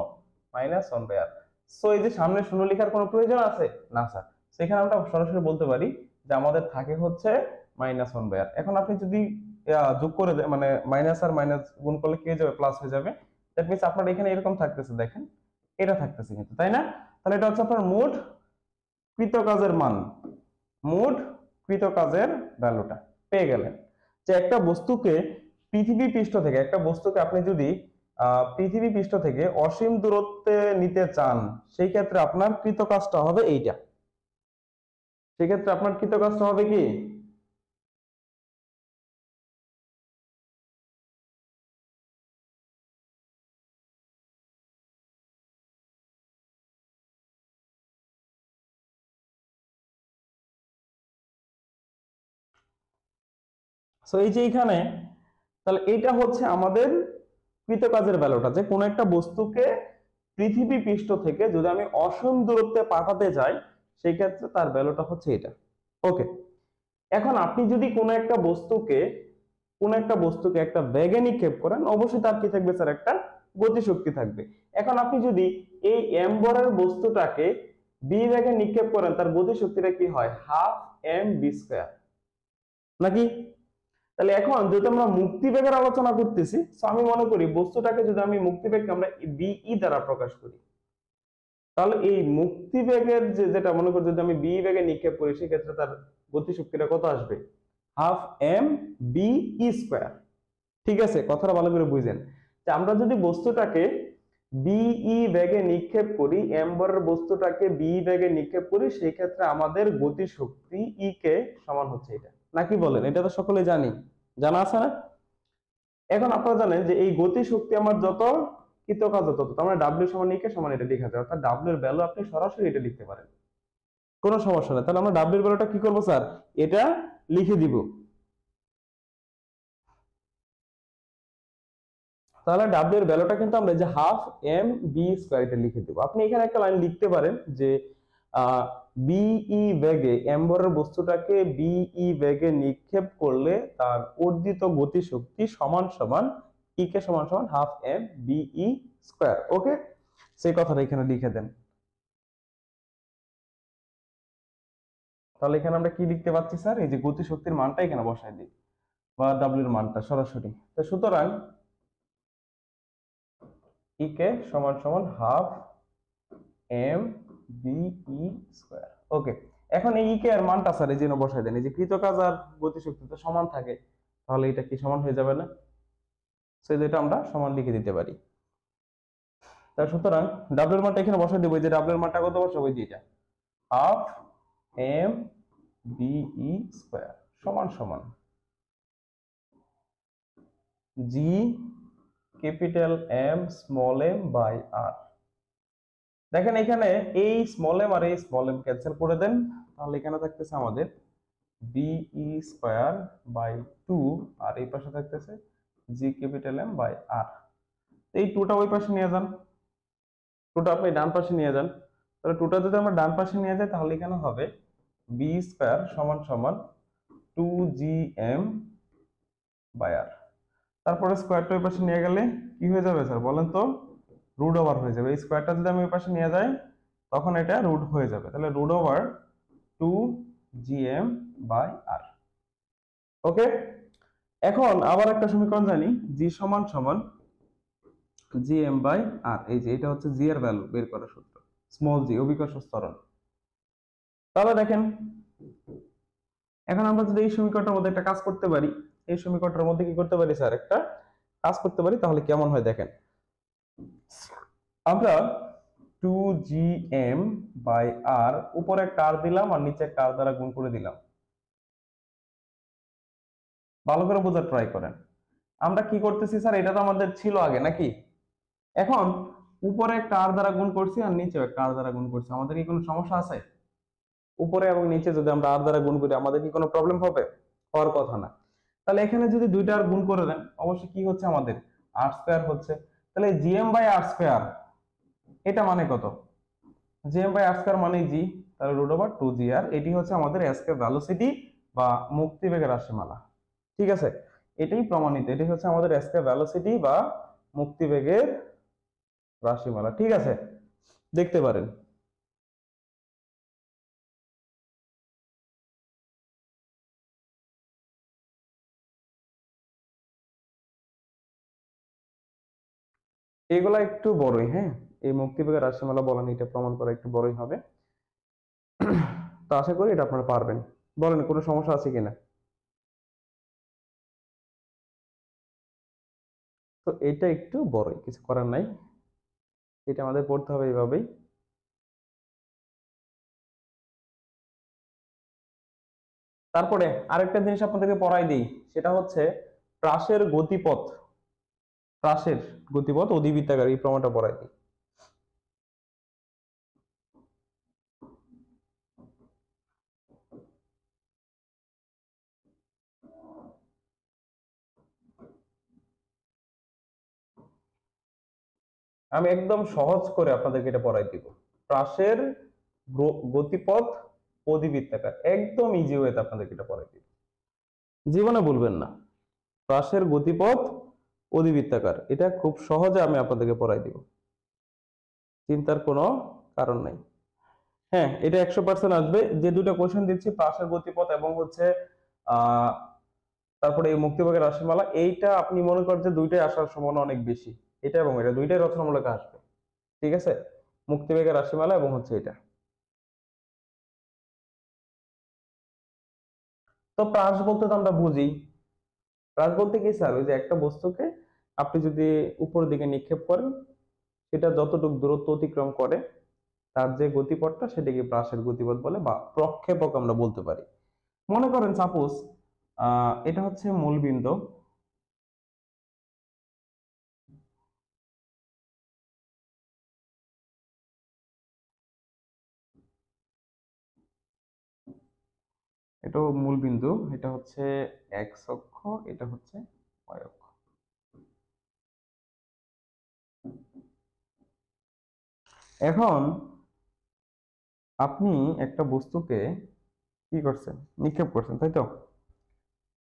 minus one by r. So এই যে সামনে শূন্য লেখার কোনো প্রয়োজন আছে না স্যার, সেখানে আমরা সরাসরি বলতে পারি যে আমাদের থাকে হচ্ছে মাইনাস ওয়ান বাই আর। এখন আপনি যদি যোগ করে মানে মাইনাস আর মাইনাস গুণ করলে কি হয়ে যাবে? প্লাস হয়ে যাবে। দ্যাট মিন্স আপনার এখানে এরকম থাকতেছে, দেখেন এটা থাকতেছে কিন্তু, তাই না? তাহলে এটা হচ্ছে আপনার মোট কৃতকাজের মান, মোট কৃতকাজের ভ্যালুটা পেয়ে গেলেন। যে একটা বস্তুকে পৃথিবী পৃষ্ঠ থেকে, একটা বস্তুকে আপনি যদি পৃথিবী পৃষ্ঠ থেকে অসীম দূরত্বে নিতে চান, সেই ক্ষেত্রে আপনার কৃতকাজটা হবে এইটা। সেক্ষেত্রে আপনার কৃতকাজটা হবে কি? সো এই যে এখানে, তাহলে এটা হচ্ছে আমাদের কৃতকাজের ভ্যালুটা, যে কোনো একটা বস্তুকে পৃথিবী পৃষ্ঠ থেকে যদি আমি অসীম দূরত্বে পাঠাতে চাই সেই ক্ষেত্রে তার ভ্যালুটা হচ্ছে এটা, ওকে। এখন আপনি যদি কোনো একটা বস্তুকে একটা বেগে নিক্ষেপ করেন, অবশ্যই তার কি থাকবে স্যার? একটা গতিশক্তি থাকবে। এখন আপনি যদি এই এম বরের বস্তুটাকে বি বেগে নিক্ষেপ করেন, তার গতিশক্তিটা কি হয়? হাফ এম বি স্কয়ার, নাকি? তাহলে এখন যদি আমরা মুক্তিবেগের আলোচনা করতেছি, তো আমি মনে করি বস্তুটাকে যদি আমি মুক্তিবেগকে আমরা বিই দ্বারা প্রকাশ করি, তাহলে এই মুক্তিবেগের যেটা মনে করি যদি আমি বি বেগে নিক্ষেপ করি, সেক্ষেত্রে তার গতিশক্তিটা কত আসবে? Half m v e square, ঠিক আছে? কথাটা ভালো করে বুঝেন। যে আমরা যদি বস্তুটাকে বিই বেগে নিক্ষেপ করি, এম ভরের বস্তুটাকে বিই বেগে নিক্ষেপ করি, সেই ক্ষেত্রে আমাদের গতি শক্তি ই কে সমান হচ্ছে এটা, নাকি বলেন? এটা তো সকলে জানি, জানা আছে না? এখন আপনারা জানেন যে এই গতি শক্তি আমার যত কৃতকাজ তত, তার মানে ডাব্লিউ সমান ই কে সমান এটা লেখা যায়, অর্থাৎ ডাব্লিউ এর ভ্যালু আপনি সরাসরি এটা লিখতে পারেন, কোনো সমস্যা নেই। তাহলে আমরা ডাব্লিউ এর ভ্যালুটা কি করবো স্যার, এটা লিখে দিব। তাহলে ডাব্লিউ এর ভ্যালুটা কিন্তু আমরা যে হাফ এম বি স্কয়ার এটা লিখে দেব। আপনি এখানে একটা লাইন লিখতে পারেন যে বিই বেগে এম ভরের বস্তুটাকে বিই বেগে নিক্ষেপ করলে তার অর্জিত গতি শক্তি সমান সমান ই কে সমান সমান হাফ এম বিই স্কয়ার। ওকে, সেই কথাটা এখানে লিখে দেন। তাহলে এখানে আমরা কি লিখতে পাচ্ছি স্যার, এই যে গতি শক্তির মানটা এখানে বসাই দিই, বা ডাব্লিউ এর মানটা সরাসরি। তো সুতরাং ই কে সমান সমান half M BE square. Okay, এখন এই ই কে এর মানটা স্যার এই জন্য বসাই দেন, এই যে কৃতকাজ আর গতিশক্তি তো সমান থাকে, তাহলে এটা কি সমান হয়ে যাবে না? সেই যেটা আমরা সমান লিখে দিতে পারি। তা সুতরাং ডাব্লিউ এর মানটা এখানে বসাই দেব, যে ডাব্লিউ এর মানটা কত বসাবো, যে এটা হাফ এম বিই স্কয়ার সমান সমান g capital M small m by r. দেখেন এখানে এই স্মল এম আর এই স্মল এম ক্যান্সেল করে দেন, তাহলে এখানে থাকতেছে আমাদের বিই স্কয়ার বাই 2, আর এই পাশে থাকতেছে জি ক্যাপিটাল এম বাই আর। এই টুটা ওই পাশে নিয়ে যান, টুটা আপনি ডান পাশে নিয়ে যান। তাহলে টুটা যদি আমরা ডান পাশে নিয়ে যাই, তাহলে এখানে হবে বি স্কয়ার সমান সমান 2gm বাই আর। তারপরে স্কয়ারটা ওই পাশে নিয়ে গেলে কি হয়ে যাবে স্যার বলেন তো, রুট ওভার হয়ে যাবে। এই স্কয়ারটা যদি আমি ওই পাশে নিয়ে যাই, তখন এটা রুট হয়ে যাবে, তাহলে রুট ওভার 2gm বাই আর। ওকে, এখন আবার একটা সমীকরণ জানি, জি সমান সমান জিএম বাই আর। এই যে এটা হচ্ছে জি এর ভ্যালু বের করার সূত্র, স্মল জি অভিকর্ষ ত্বরণ। তাহলে দেখেন এখন আমরা যদি এই সমীকরণটার মধ্যে একটা কাজ করতে পারি, এই সমীকরণটার মধ্যে কি করতে পারি স্যার, একটা কাজ করতে পারি, তাহলে কেমন হয় দেখেন। আমরা 2gm বাই আর উপরে কার দিলাম আর নিচে কার দ্বারা গুণ করে দিলাম। ভালো করে বোঝার ট্রাই করেন। আমরা কি করতেছি স্যার, এটা তো আমাদের ছিল আগে নাকি, এখন উপরে কার দ্বারা গুণ করছি আর নিচে কার দ্বারা গুণ করছি, আমাদের কি কোনো সমস্যা আছে? উপরে এবং নিচে যদি আমরা আর দ্বারা গুণ করি, আমাদের কি কোনো প্রবলেম হবে? হওয়ার কথা না। তাহলে এখানে যদি দুইটা আর গুণ করে দেন, অবশ্যই কি হচ্ছে আমাদের আর স্কয়ার হচ্ছে। তাহলে জিএম বাই আর স্কয়ার এটা মানে কত, জিএম বাই আর স্কয়ার মানে জি, তাহলে রুট ওভার 2জি আর। এটি হচ্ছে আমাদের এসকে ভেলোসিটি বা মুক্তিবেগের রাশিমালা। ঠিক আছে, এটাই প্রমাণিত, এটি হচ্ছে আমাদের এসকে ভেলোসিটি বা মুক্তিবেগের রাশিমালা। ঠিক আছে, দেখতে পারেন। এগুলা একটু বড়ই, হ্যাঁ, এই মুক্তিবেগের রাশিমালা বলেন এটা প্রমাণ করা একটু বড়ই হবে। তো আশা করি এটা আপনারা পারবেন। বলেন কোনো সমস্যা আছে কিনা? তো এটা একটু বড়ই, কিছু করার নাই, এটা আমাদের পড়তে হবে এইভাবেই। তারপরে আরেকটা জিনিস আপনাদেরকে পড়াই দিই, সেটা হচ্ছে প্রাসের গতিপথ, প্রাসের গতিপথ অধিবৃত্তাকার, এই প্রমাণটা পড়াই দিই। আমি একদম সহজ করে আপনাদেরকে এটা পড়াই দিব। প্রাসের গতিপথ অধিবৃত্তাকার, একদম ইজি ওয়েতে আপনাদেরকে এটা পড়াই দিব, জীবনে বলবেন না। প্রাসের গতিপথ অধিবৃত্তাকার, এটা খুব সহজে আমি আপনাদেরকে পড়াই দিব, চিন্তার কোনো কারণ নাই। হ্যাঁ, এটা 100% আসবে। যে দুটো কোশ্চেন দিচ্ছি, প্রাসের গতিপথ এবং হচ্ছে আহ তারপরে এই মুক্তিবেগের রাশিমালা, এইটা আপনি মনে করেন যে দুইটাই আসার সম্ভাবনা অনেক বেশি, এটা এবং এটা দুইটাই রচনামূলক আসবে। ঠিক আছে, মুক্তিবেগের রাশিমালা এবং হচ্ছে এটা। তো প্রাস বলতে তো আমরা বুঝি, প্রাস বলতে কি স্যার, ওই যে একটা বস্তুকে আপনি যদি উপরের দিকে নিক্ষেপ করেন, সেটা যতটুকু দূরত্ব অতিক্রম করে তার যে গতিপথটা সেটাকে ব্রাশের গতিপথ বলে বা প্রক্ষেপক আমরা বলতে পারি। মনে করেন সাপোজ এটা হচ্ছে মূল বিন্দু, এটা মূল বিন্দু, এটা হচ্ছে এক্স অক্ষ, এটা হচ্ছে ওয়াই অক্ষ। এখন আপনি একটা বস্তুকে কি করছেন, নিক্ষেপ করছেন, তাই তো?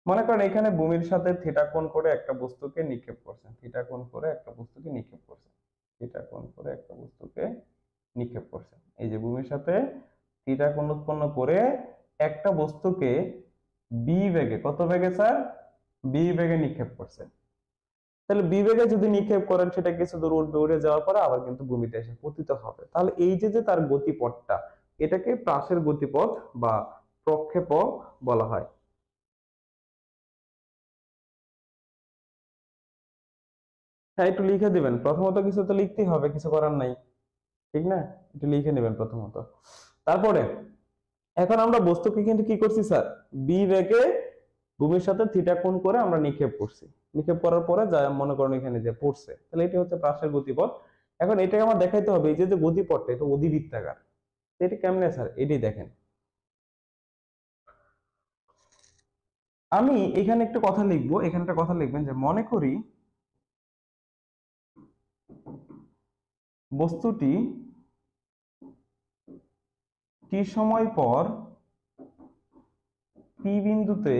মনে করেন এখানে ভূমির সাথে থিটা কোণ করে একটা বস্তুকে নিক্ষেপ করছেন, থিটা কোণ করে একটা বস্তুকে নিক্ষেপ করছেন, থিটা কোণ করে একটা বস্তুকে নিক্ষেপ করছেন। এই যে ভূমির সাথে থিটা কোণ উৎপন্ন করে একটা বস্তুকে বি বেগে, কত বেগে স্যার? বি বেগে নিক্ষেপ করছেন। তাহলে বি বেগে যদি নিক্ষেপ করেন, সেটা কিছু দূর উঠবে, উড়ে যাওয়ার পরে আবার কিন্তু ভূমিতে এসে পতিত হবে। তাহলে এই যে যে তার গতিপথটা, এটাকে প্রাসের গতিপথ বা প্রক্ষেপক বলা হয়। হ্যাঁ, একটু লিখে দিবেন প্রথমত, কিছু তো লিখতেই হবে, কিছু করার নাই, ঠিক না? একটু লিখে নেবেন প্রথমত। তারপরে এখন আমরা বস্তুকে কিন্তু কি করছি স্যার, বি বেগে ভূমির সাথে থিটা কোণ করে আমরা নিক্ষেপ করছি। নিক্ষেপ করার পরে যা মনে করেন এখানে যে পড়ছে, তাহলে এটা হচ্ছে প্রাসের গতিপথ। এখন এটাকে আমার দেখাইতে হবে, এই যে যে গতিপথটা এটা অধিবৃত্তাকার। এটা কেমনে স্যার, এটাই দেখেন। আমি এখানে একটু কথা লিখবো, এখানে একটা কথা লিখবেন যে মনে করি বস্তুটি টি সময় পর পি বিন্দুতে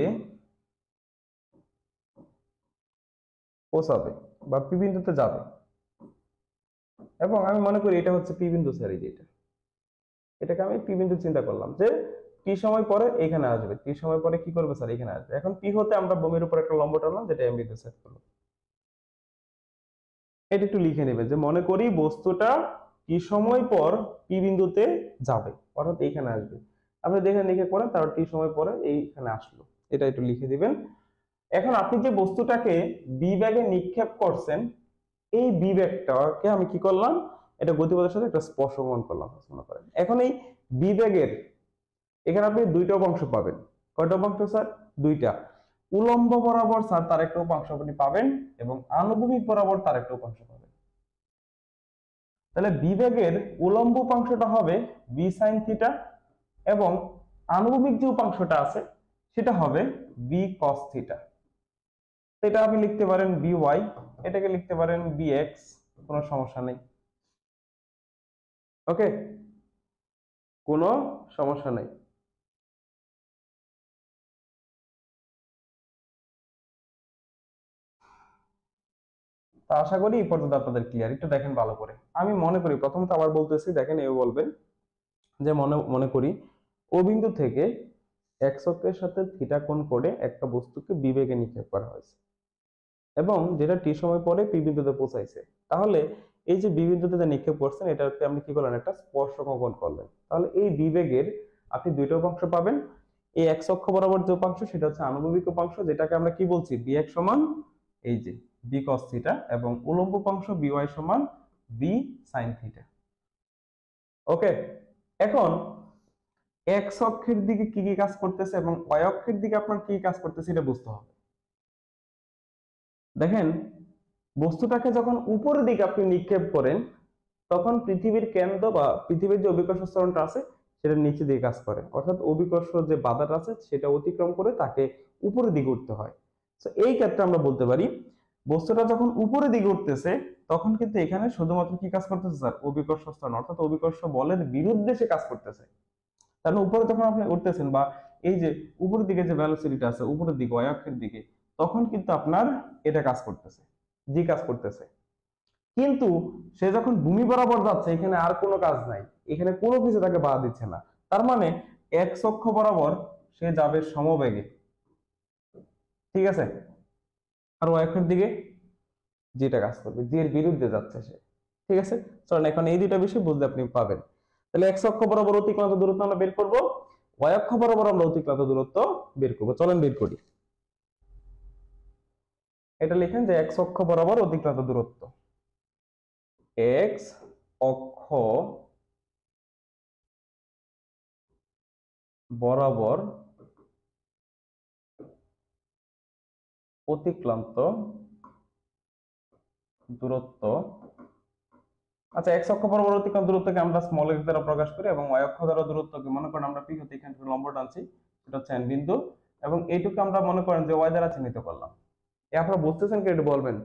পৌঁছাবে বা পি বিন্দুতে যাবে, এবং আমি মনে করি এটা হচ্ছে পি বিন্দু স্যার। এই যে এটাকে আমি পি বিন্দু চিন্তা করলাম যে টি সময় পরে এখানে আসবে, টি সময় পরে কি করবে স্যার, এখানে আসবে। এখন পি হতে আমরা ভূমির উপর একটা লম্ব টানলাম, যেটা এম বিন্দু সেট করলাম। এটা একটু লিখে নেবে যে মনে করি বস্তুটা কি সময় পর পি বিন্দুতে যাবে, অর্থাৎ এইখানে আসবে। আপনি দেখে লিখে করেন, তারপর টি সময় পরে এইখানে আসলো, এটা একটু লিখে দিবেন। এখন আপনি যে বস্তুটাকে বি ব্যাগে নিক্ষেপ করছেন, এই বি ব্যাগটাকে আমি কি করলাম, এটা গতিপথের সাথে একটা স্পর্শ বহন করলাম মনে করেন। এখন এই বি ব্যাগের এখানে আপনি দুইটা অংশ পাবেন। কয়টা অংশ স্যার? দুইটা। উলম্ব বরাবর স্যার তার একটা উপাংশ আপনি পাবেন, এবং আনুভূমিক বরাবর তার একটা উপাংশ পাবেন। তাহলে বিবেগের উলম্ব উপাংশটা হবে বি সাইন থিটা, এবং আনুভূমিক যে উপাংশটা আছে সেটা হবে বি কস থিটা। এটা আপনি লিখতে পারেন বি ওয়াই, এটাকে লিখতে পারেন বি এক্স, কোনো সমস্যা নেই। ওকে, কোনো সমস্যা নেই। তা আশা করি এই পর্যন্ত আপনাদের ক্লিয়ার। একটু দেখেন ভালো করে। আমি মনে করি প্রথমত আবার বলতেছি, দেখেন এও বলবেন যে মনে মনে করি ও বিন্দু থেকে এক্স অক্ষের সাথে থিটা কোণ করে একটা বস্তুকে বিবেগে নিক্ষেপ করা হয়েছে, এবং যেটা টি সময় পরে পি বিন্দুতে পৌঁছাইছে। তাহলে এই যে বি বিন্দুতে যে নিক্ষেপ করছেন, এটাকে আপনি কি করলেন, একটা স্পর্শক অঙ্কন করলেন। তাহলে এই বিবেগের আপনি দুইটা উপাংশ পাবেন। এই এক্স অক্ষ বরাবর যে উপাংশ সেটা হচ্ছে আনুভূমিক উপাংশ, যেটাকে আমরা কি বলছি, বি এক্স সমান এই যে বি কস থিটা, এবং উলম্ব উপাংশ বি ওয়াই সমান বি সাইন থিটা। ওকে, এখন এক্স অক্ষের দিকে কি কি কাজ করতেছে এবং ওয়াই অক্ষের দিকে আপনার কি কাজ করতেছে এটা বুঝতে হবে। দেখেন, বস্তুটাকে যখন উপরের দিকে আপনি নিক্ষেপ করেন, তখন পৃথিবীর কেন্দ্র বা পৃথিবীর যে অভিকর্ষ ত্বরণটা আছে সেটা নিচে দিকে কাজ করে, অর্থাৎ অভিকর্ষ যে বাধাটা আছে সেটা অতিক্রম করে তাকে উপরের দিকে উঠতে হয়। তো এই ক্ষেত্রে আমরা বলতে পারি বস্তুটা যখন উপরের দিকে উঠতেছে, তখন কিন্তু এখানে শুধুমাত্র কি কাজ করতেছে স্যার, অভিকর্ষ ত্বরণ, অর্থাৎ অভিকর্ষ বলের বিরুদ্ধে সে কাজ করতেছে। তাহলে উপরে যখন আপনি উঠতেছেন, বা এই যে উপরের দিকে যে ভ্যালোসিটিটা আছে উপরের দিকে ওয়াই অক্ষের দিকে, তখন কিন্তু আপনার এটা কাজ করতেছে, জি কাজ করতেছে। কিন্তু সে যখন ভূমি বরাবর যাচ্ছে, এখানে আর কোনো কাজ নাই, এখানে কোনো কিছু তাকে বাধা দিচ্ছে না। তার মানে এক্স অক্ষ বরাবর সে যাবে সমবেগে, ঠিক আছে? আর ওয়াই অক্ষের দিকে যেটা কাজ করবে, জি এর বিরুদ্ধে যাচ্ছে সে, ঠিক আছে? চলেন এখন এই দুইটা বিষয় বুঝলে আপনি পাবেন। তাহলে এক্স অক্ষ বরাবর অতিক্রান্ত দূরত্ব আমরা বের করবো, ওয়াই অক্ষ বরাবর আমরা অতিক্রান্ত দূরত্ব বের করবো। চলেন বের করি। এটা লিখেন যে এক্স অক্ষ বরাবর অতিক্রান্ত দূরত্ব, এক্স অক্ষ বরাবর অতিক্রান্ত দূরত্ব। আচ্ছা, এক্স অক্ষ বরাবর অতিক্রান্ত দূরত্বকে আমরা স্মল এক্স দ্বারা প্রকাশ করি এবং ওয়াই অক্ষ দ্বারা দূরত্বকে মনে করেন আমরা পি হতে এখান থেকে লম্ব টানছি, সেটা হচ্ছে এন বিন্দু, এবং এইটুকু আমরা মনে করেন যে ওয়াই দ্বারা চিহ্নিত করলাম। এ আপনারা বুঝতেছেন কি, একটু বলবেন?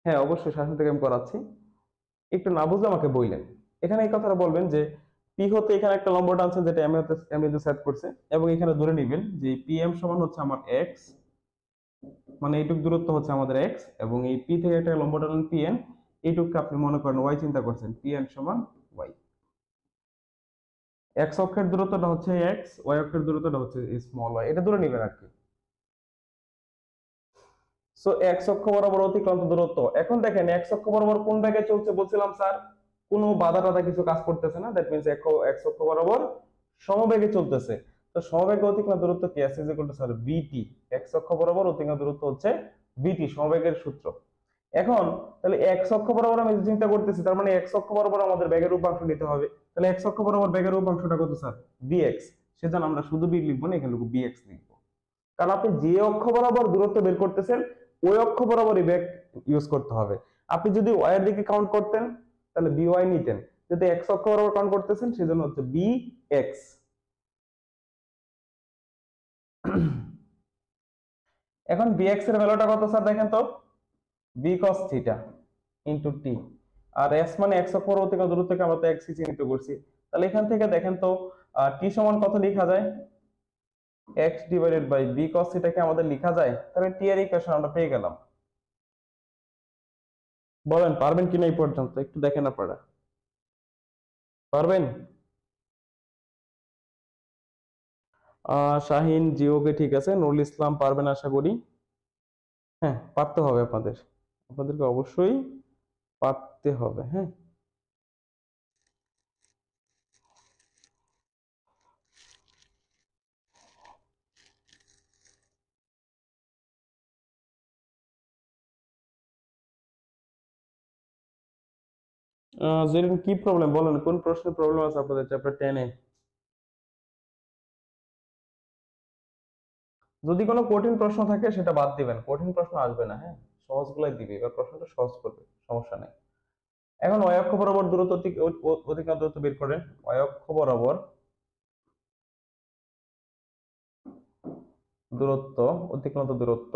হ্যাঁ অবশ্যই, শাসন থেকে আমি করাচ্ছি, একটু না বুঝলে আমাকে বললেন। এখানে এই কথাটা বলবেন যে পি হতে এখানে একটা লম্ব টানছেন যেটা এম হতে এম বিন্দু সেট করছে, এবং এখানে ধরে নেবেন যে পি এম সমান হচ্ছে আমার এক্স, মানে এইটুক দূরত্ব হচ্ছে আমাদের এক্স, এবং এই পি থেকে একটা লম্ব টানলেন পি এন, এইটুকু আপনি মনে করেন ওয়াই চিন্তা করছেন, পি এন সমান ওয়াই। এক্স অক্ষের দূরত্বটা হচ্ছে এক্স, ওয়াই অক্ষের দূরত্বটা হচ্ছে স্মল ওয়াই, এটা ধরে নেবেন আর কি। সো এক্স অক্ষ বরাবর অতিক্রান্ত দূরত্ব। এখন দেখেন এক্স অক্ষ বরাবর কোন বেগে চলছে বলছিলাম স্যার, কোনো বাধা টাধা কিছু কাজ করতেছে না, দ্যাট মিন্স এক্স অক্ষ বরাবর সমবেগে চলতেছে। তো সমবেগে অতিক্রান্ত দূরত্ব কি আছে, ইজ ইকুয়াল টু স্যার বিটি। এক্স অক্ষ বরাবর অতিক্রান্ত দূরত্ব হচ্ছে বিটি, সমবেগের সূত্র। এখন তাহলে এক্স অক্ষ বরাবর আমি চিন্তা করতেছি, তার মানে এক্স অক্ষ বরাবর আমাদের বেগের উপাংশ নিতে হবে। তাহলে এক্স অক্ষ বরাবর বেগের উপাংশটা কত স্যার, বিএক্স। সেজন্য আমরা শুধু বি লিখবো না, এখানে বিএক্স লিখবো, কারণ আপনি যে অক্ষ বরাবর দূরত্ব বের করতেছেন ওই অক্ষ বরাবরই বেগ ইউজ করতে হবে। আপনি যদি ওয়াই এর দিকে কাউন্ট করতেন তাহলে বি ওয়াই নিতেন, যদি এক্স অক্ষ বরাবর কাউন্ট করতেছেন সেজন্য হচ্ছে বি এক্স। এখন বি এক্স এর ভ্যালুটা কত স্যার দেখেন তো, v cos theta into t, আর এস মানে এক্স অক্ষ বরাবর থেকে দূরত্বকে আমরা তো এক্স চিহ্নিত করছি। তাহলে এখান থেকে দেখেন তো টি সমান কত লেখা যায়, এক্স ডিভাইডেড বাই বি কস থিটাকে আমাদের লেখা যায়। তাহলে টি এর ইকুয়েশন আমরা পেয়ে গেলাম। বলেন পারবেন কিনা এই পর্যন্ত, একটু দেখেন আপনারা পারবেন? শাহিন জিওকে ঠিক আছে, নুরুল ইসলাম পারবেন আশা করি। হ্যাঁ পারতে হবে আপনাদের, আপনাদেরকে অবশ্যই পারতে হবে। হ্যাঁ জেরিন কি প্রবলেম বলেন, কোন প্রশ্নের প্রবলেম আছে আপনাদের চ্যাপ্টার 10-এ? যদি কোনো কঠিন প্রশ্ন থাকে সেটা বাদ দিবেন, কঠিন প্রশ্ন আসবে না, হ্যাঁ সহজগুলাই দিবে, এবার প্রশ্নটা সহজ করবে, সমস্যা নেই। এখন ওয়াই অক্ষ বরাবর দূরত্ব অতিক্রান্ত দূরত্ব বের করেন। ওয়াই অক্ষ বরাবর দূরত্ব, অতিক্রান্ত দূরত্ব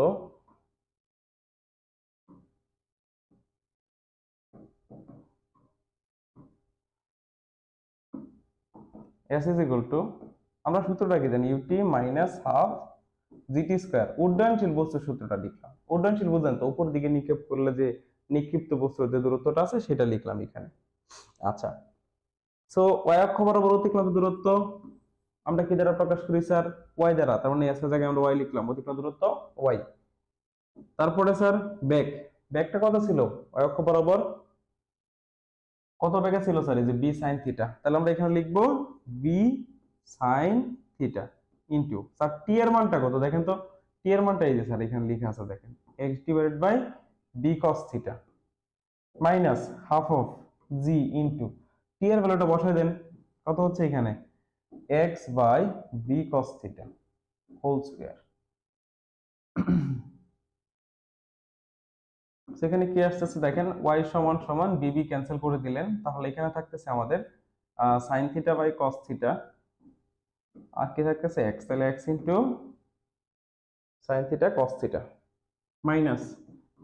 এস ইজ ইকুয়াল টু, আমরা সূত্রটা কি জানি, ut minus half gt square. উড্ডয়নশীল বস্তুর সূত্রটা লিখলাম, উড্ডয়নশীল বুঝলেন তো, উপর দিকে নিক্ষেপ করলে যে নিক্ষিপ্ত বস্তুর যে দূরত্বটা আছে সেটা লিখলাম এখানে। আচ্ছা, সো ওয়াই অক্ষ বরাবর অতিক্রান্ত দূরত্ব আমরা কি দ্বারা প্রকাশ করি স্যার, ওয়াই দ্বারা, তার মানে এস এর জায়গায় আমরা ওয়াই লিখলাম, অতিক্রান্ত দূরত্ব ওয়াই। তারপরে স্যার বেগ, বেগটা কত ছিল ওয়াই অক্ষ বরাবর, কত বেগে ছিল স্যার, এই যে বি সাইন থিটা, তাহলে আমরা এখানে লিখবো v sine theta into sir t এর মানটা কত দেখেন তো, টি এর মানটা এই যে স্যার এখানে লেখা আছে দেখেন, x divided by v cos theta minus half of g into t এর ভ্যালুটা বসাই দেন, কত হচ্ছে এখানে x by v cos theta whole square. সেখানে কি আসতেছে দেখেন, ওয়াই সমান সমান বিবি ক্যান্সেল করে দিলেন, তাহলে এখানে থাকতেছে আমাদের sin theta by cos theta, আর কি থাকতেছে এক্স, তাহলে x into sin theta cos theta minus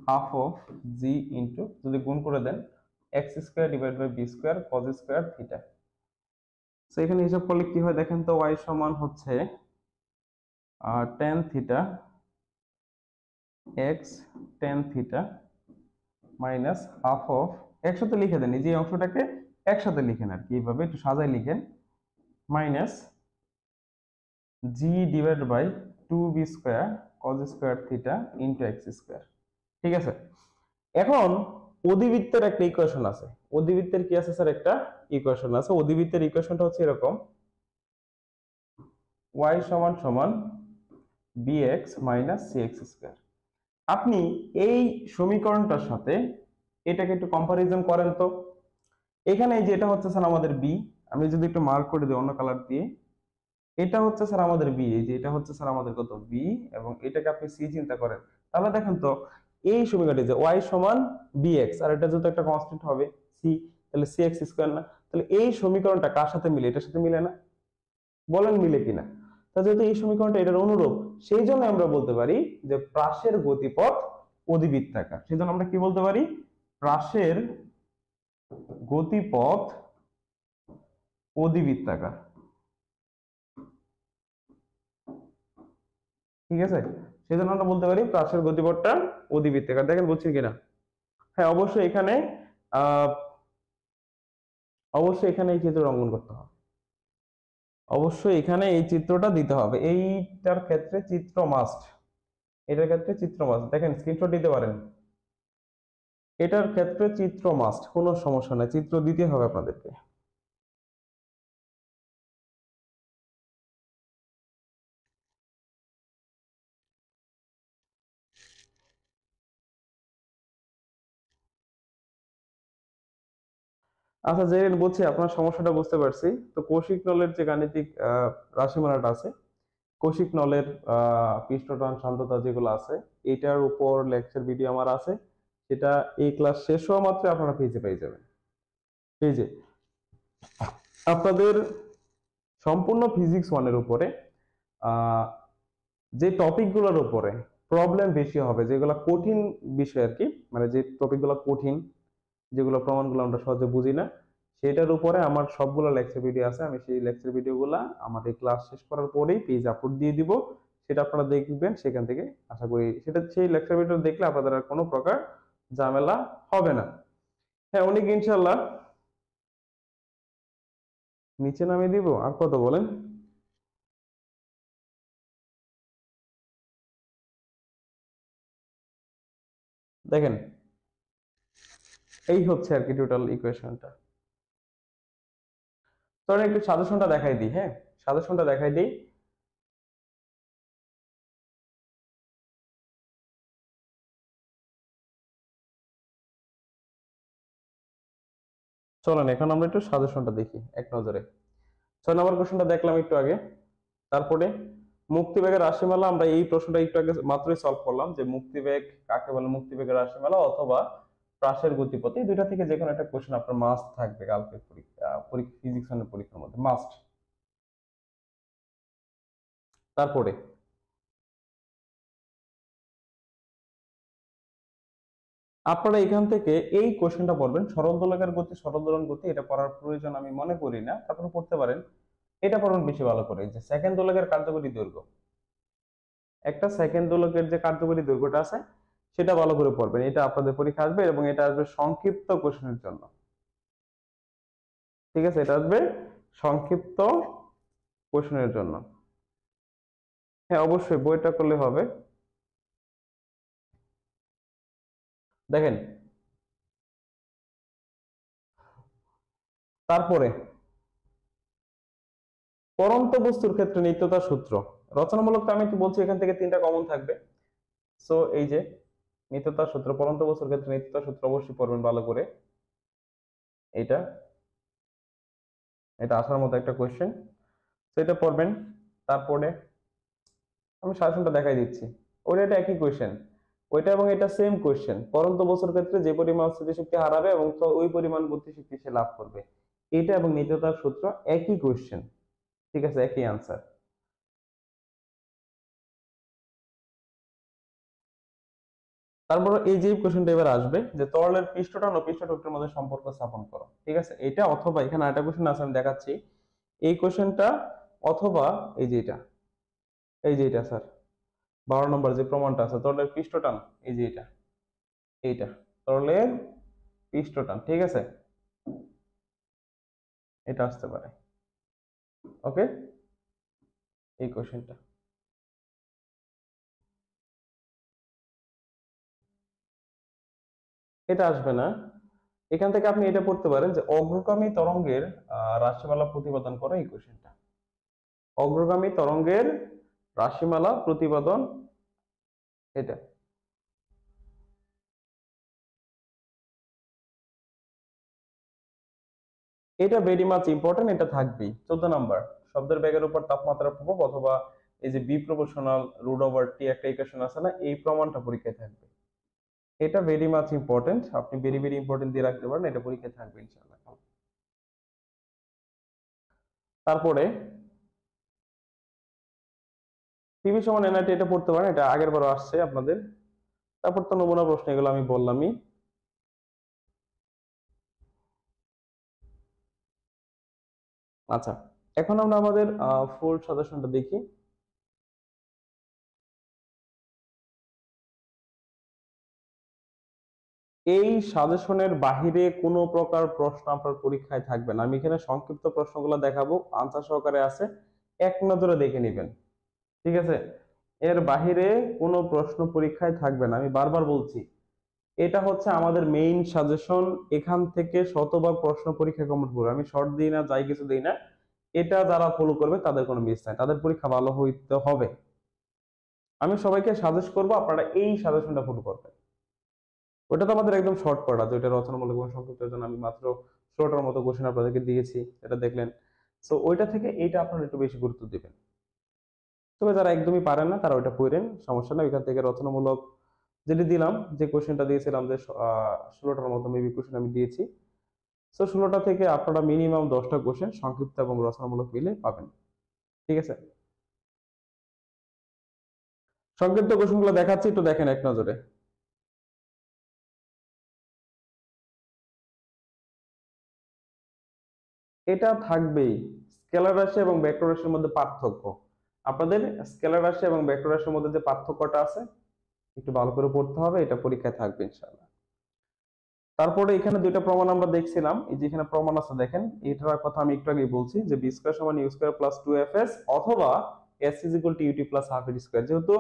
half of g into, যদি গুণ করে দেন x square divide by v square cos square theta. So এখানে হিসাব করলে কি হয় দেখেন তো, ওয়াই সমান হচ্ছে tan theta x tan theta minus half of, একসাথে লিখে দেন এই যে অংশটাকে একসাথে লিখেন আর কি, এইভাবে একটু সাজাই লিখেন, minus g divide by two v square cos square theta into x square. ঠিক আছে, এখন অধিবৃত্তের একটা ইকুয়েশন আছে, অধিবৃত্তের কি আছে স্যার, একটা ইকুয়েশন আছে, অধিবৃত্তের ইকুয়েশনটা হচ্ছে এরকম, y সমান সমান bx মাইনাস cx স্কয়ার। আপনি এই সমীকরণটার সাথে এটাকে একটু কম্পারিজন করেন তো। এখানে এই যে এটা হচ্ছে স্যার আমাদের বি, আমি যদি একটু মার্ক করে দিই অন্য কালার দিয়ে, এটা হচ্ছে স্যার আমাদের বি, এই যে এটা হচ্ছে স্যার আমাদের কত বি, এবং এটাকে আপনি সি চিন্তা করেন, তাহলে দেখেন তো এই সমীকরণটি যে ওয়াই সমান বি এক্স, আর এটা যদি একটা কনস্ট্যান্ট হবে সি, তাহলে সি এক্স স্কোয়ার না, তাহলে এই সমীকরণটা কার সাথে মিলে, এটার সাথে মিলে না? বলেন মিলে কিনা? তা যেহেতু এই সমীকরণটা এটার অনুরূপ, সেই জন্য আমরা বলতে পারি যে প্রাসের গতিপথ অধিবৃত্তাকার। সেই জন্য আমরা কি বলতে পারি? প্রাসের গতিপথ অধিবৃত্তাকার। ঠিক আছে, সেই জন্য আমরা বলতে পারি প্রাসের গতিপথটা অধিবৃত্তাকার। দেখেন বুঝছেন কিনা? হ্যাঁ, অবশ্যই এখানে আহ অবশ্যই এখানে এই চিত্র অঙ্কন করতে হবে, অবশ্যই এখানে এই চিত্রটা দিতে হবে, এইটার ক্ষেত্রে চিত্র মাস্ট, এটার ক্ষেত্রে চিত্র মাস্ট। দেখেন স্ক্রিনশট দিতে পারেন, এটার ক্ষেত্রে চিত্র মাস্ট, কোনো সমস্যা নাই, চিত্র দিতে হবে আপনাদেরকে। আচ্ছা জেরিন, বলছি আপনার সমস্যাটা বুঝতে পারছি। তো কৌশিক নলের যে গাণিতিক রাশিমালাটা আছে, কৌশিক নলের পৃষ্ঠটান সান্দ্রতা যেগুলো আছে, এটার উপর লেকচার ভিডিও আমার আছে, সেটা এই ক্লাস শেষ হওয়া মাত্র আপনারা পেজে পেয়ে যাবেন। পেজে আপনাদের সম্পূর্ণ ফিজিক্স ওয়ানের উপরে আহ, যে টপিকগুলোর উপরে প্রবলেম বেশি হবে, যেগুলো কঠিন বিষয় আর কি, মানে যে টপিকগুলো কঠিন, যেগুলো প্রমাণগুলো আমরা সহজে বুঝি না, সেটার উপরে আমার সবগুলো লেকচার ভিডিও আছে। আমি সেই লেকচার ভিডিওগুলা আমার এই ক্লাস শেষ করার পরেই পেজ আপলোড দিয়ে দিব, সেটা আপনারা দেখবেন। সেখান থেকে আশা করি সেটা, সেই লেকচার ভিডিও দেখলে আপনাদের আর কোনো প্রকার ঝামেলা হবে না। হ্যাঁ, অনেক ইনশাল্লাহ নিচে নামিয়ে দিব। আর কত বলেন? দেখেন এই হচ্ছে আর কি টোটাল ইকুয়েশনটা। চলেন একটু সাজেশনটা দেখাই দিই। হ্যাঁ, সাজেশনটা দেখাই দিই। চলেন এখন আমরা একটু সাজেশনটা দেখি এক নজরে। 6 নম্বর কোশ্চেনটা দেখলাম একটু আগে। তারপরে মুক্তিবেগের রাশিমালা, আমরা এই প্রশ্নটা একটু আগে মাত্রই সলভ করলাম, যে মুক্তিবেগ কাকে বলে, মুক্তিবেগের রাশিমালা অথবা প্রাসের গতিপথ, এই দুইটা থেকে যে কোনো একটা কোশ্চেন আপনার মাস্ট থাকবে কালকের পরীক্ষা ফিজিক্স পরীক্ষার মধ্যে মাস্ট। তারপরে আপনারা এখান থেকে এই কোশ্চেনটা পড়বেন, সরল দোলকের গতি সরল দোলন গতি, এটা পড়ার প্রয়োজন আমি মনে করি না, তারপরে পড়তে পারেন। এটা পড়ুন বেশি ভালো করে, যে সেকেন্ড দোলকের কার্যকরী দৈর্ঘ্য, একটা সেকেন্ড দোলকের যে কার্যকরী দৈর্ঘ্যটা আছে সেটা ভালো করে পড়বেন। এটা আপনাদের পরীক্ষা আসবে, এবং এটা আসবে সংক্ষিপ্ত কোশ্চেনের জন্য। ঠিক আছে, এটা আসবে সংক্ষিপ্ত কোশ্চেনের জন্য। হ্যাঁ, অবশ্যই বইটা করলে হবে। দেখেন তারপরে পরন্ত বস্তুর ক্ষেত্রে নিত্যতার সূত্র, রচনামূলক তো আমি একটু বলছি, এখান থেকে 3টা কমন থাকবে। সো এই যে নিত্যতার সূত্র, পরন্ত বস্তুর ক্ষেত্রে নিত্যতার সূত্র অবশ্যই পড়বেন ভালো করে। এটা এটা আসার মতো একটা কোশ্চেন, সেটা পড়বেন। তারপরে আমি সাজেশনটা দেখাই দিচ্ছি, ওটা এটা একই কোশ্চেন, ওইটা এবং এটা সেম কোশ্চেন। পরন্ত বস্তুর ক্ষেত্রে যে পরিমাণ স্থিতিশক্তি হারাবে এবং তো ওই পরিমাণ গতিশক্তি সে লাভ করবে, এটা এবং নিত্যতার সূত্র একই কোশ্চেন। ঠিক আছে, একই আনসার। তারপর এই যে কোশ্চেনটা এবার আসবে, যে তরলের পৃষ্ঠটান ও পৃষ্ঠতত্ত্বের মধ্যে সম্পর্ক স্থাপন করো। ঠিক আছে, এটা অথবা এখানে আরেকটা কোশ্চেন আছে আমি দেখাচ্ছি, এই কোশ্চেনটা অথবা এই যে এটা, এই যে এটা স্যার 12 নম্বর যে প্রমাণটা আছে, তরলের পৃষ্ঠটান, এই যে এটা, এইটা তরলের পৃষ্ঠটান। ঠিক আছে, এটা আসতে পারে। ওকে, এই কোশ্চেনটা এটা আসবে না। এখান থেকে আপনি এটা পড়তে পারেন যে অগ্রগামী তরঙ্গের রাশিমালা প্রতিপাদন করো, এই কোশ্চেনটা। অগ্রগামী তরঙ্গের রাশিমালা প্রতিপাদন, এটা এটা ভেরি মাচ ইম্পর্টেন্ট, এটা থাকবেই। 14 নাম্বার, শব্দের বেগের উপর তাপমাত্রার প্রভাব অথবা এই যে v proportional root over t একটা ইকুয়েশন আছে না, এই প্রমাণটা পরীক্ষায় থাকবে। এটা ভেরি মাচ ইম্পর্টেন্ট, আপনি ভেরি ভেরি ইম্পর্টেন্ট দিয়ে রাখতে পারেন, এটা পরীক্ষায় থাকবে ইনশাআল্লাহ। তারপরে টিভি সমান এনআরটি, এটা পড়তে পারেন, এটা আগের বারও আসছে আপনাদের। তারপর তো নমুনা প্রশ্ন, এগুলো আমি বললামই। আচ্ছা, এখন আমরা আমাদের ফুল সাজেশনটা দেখি। এই সাজেশনের বাহিরে কোনো প্রকার প্রশ্ন আপনার পরীক্ষায় থাকবে না। আমি এখানে সংক্ষিপ্ত প্রশ্নগুলো দেখাবো, আনসার সহকারে আছে, এক নজরে দেখে নেবেন, ঠিক আছে? এর বাহিরে কোনো প্রশ্ন পরীক্ষায় থাকবে না, আমি বারবার বলছি। এটা হচ্ছে আমাদের মেইন সাজেশন, এখান থেকে শতভাগ প্রশ্ন পরীক্ষা কমপ্লিট করবে। আমি শর্ট দিই না, যাই কিছু দিই না। এটা যারা ফলো করবে তাদের কোনো মিস নাই, তাদের পরীক্ষা ভালো হইতে হবে। আমি সবাইকে সাজেস্ট করবো আপনারা এই সাজেশনটা ফলো করবেন। ওটা তো আমাদের একদম শর্ট পড়া, তো এটা রচনামূলক এবং সংক্ষিপ্তের জন্য আমি মাত্র 16টার মতো কোশ্চেন আপনাদেরকে দিয়েছি, এটা দেখলেন। সো ওইটা থেকে এইটা আপনারা একটু বেশি গুরুত্ব দিবেন। তবে যারা একদমই পারেন না তারা ওইটা পড়েন, সমস্যা না। ওইখান থেকে রচনামূলক যেটা দিলাম, যে কোশ্চেনটা দিয়েছিলাম, যে 16টার মতো মেবি কোশ্চেন আমি দিয়েছি। সো 16টা থেকে আপনারা মিনিমাম 10টা কোশ্চেন সংক্ষিপ্ত এবং রচনামূলক মিলে পাবেন, ঠিক আছে? সংক্ষিপ্ত কোশ্চেনগুলো দেখাচ্ছি, একটু দেখেন এক নজরে। এটা থাকবেই, স্কেলার রাশি এবং ভেক্টর রাশির মধ্যে পার্থক্য। আপনাদের স্কেলার রাশি এবং ভেক্টর রাশির মধ্যে যে পার্থক্যটা আছে একটু ভালো করে পড়তে হবে, এটা পরীক্ষায় থাকবে ইনশাআল্লাহ। তারপরে এখানে দুইটা প্রমাণ আমরা দেখছিলাম, এই যে এখানে প্রমাণ আছে দেখেন, এটার কথা আমি একটু আগেই বলছি যে বি স্কয়ার সমান ইউ স্কয়ার প্লাস 2fs অথবা s is equal to u t plus half a t square. যেহেতু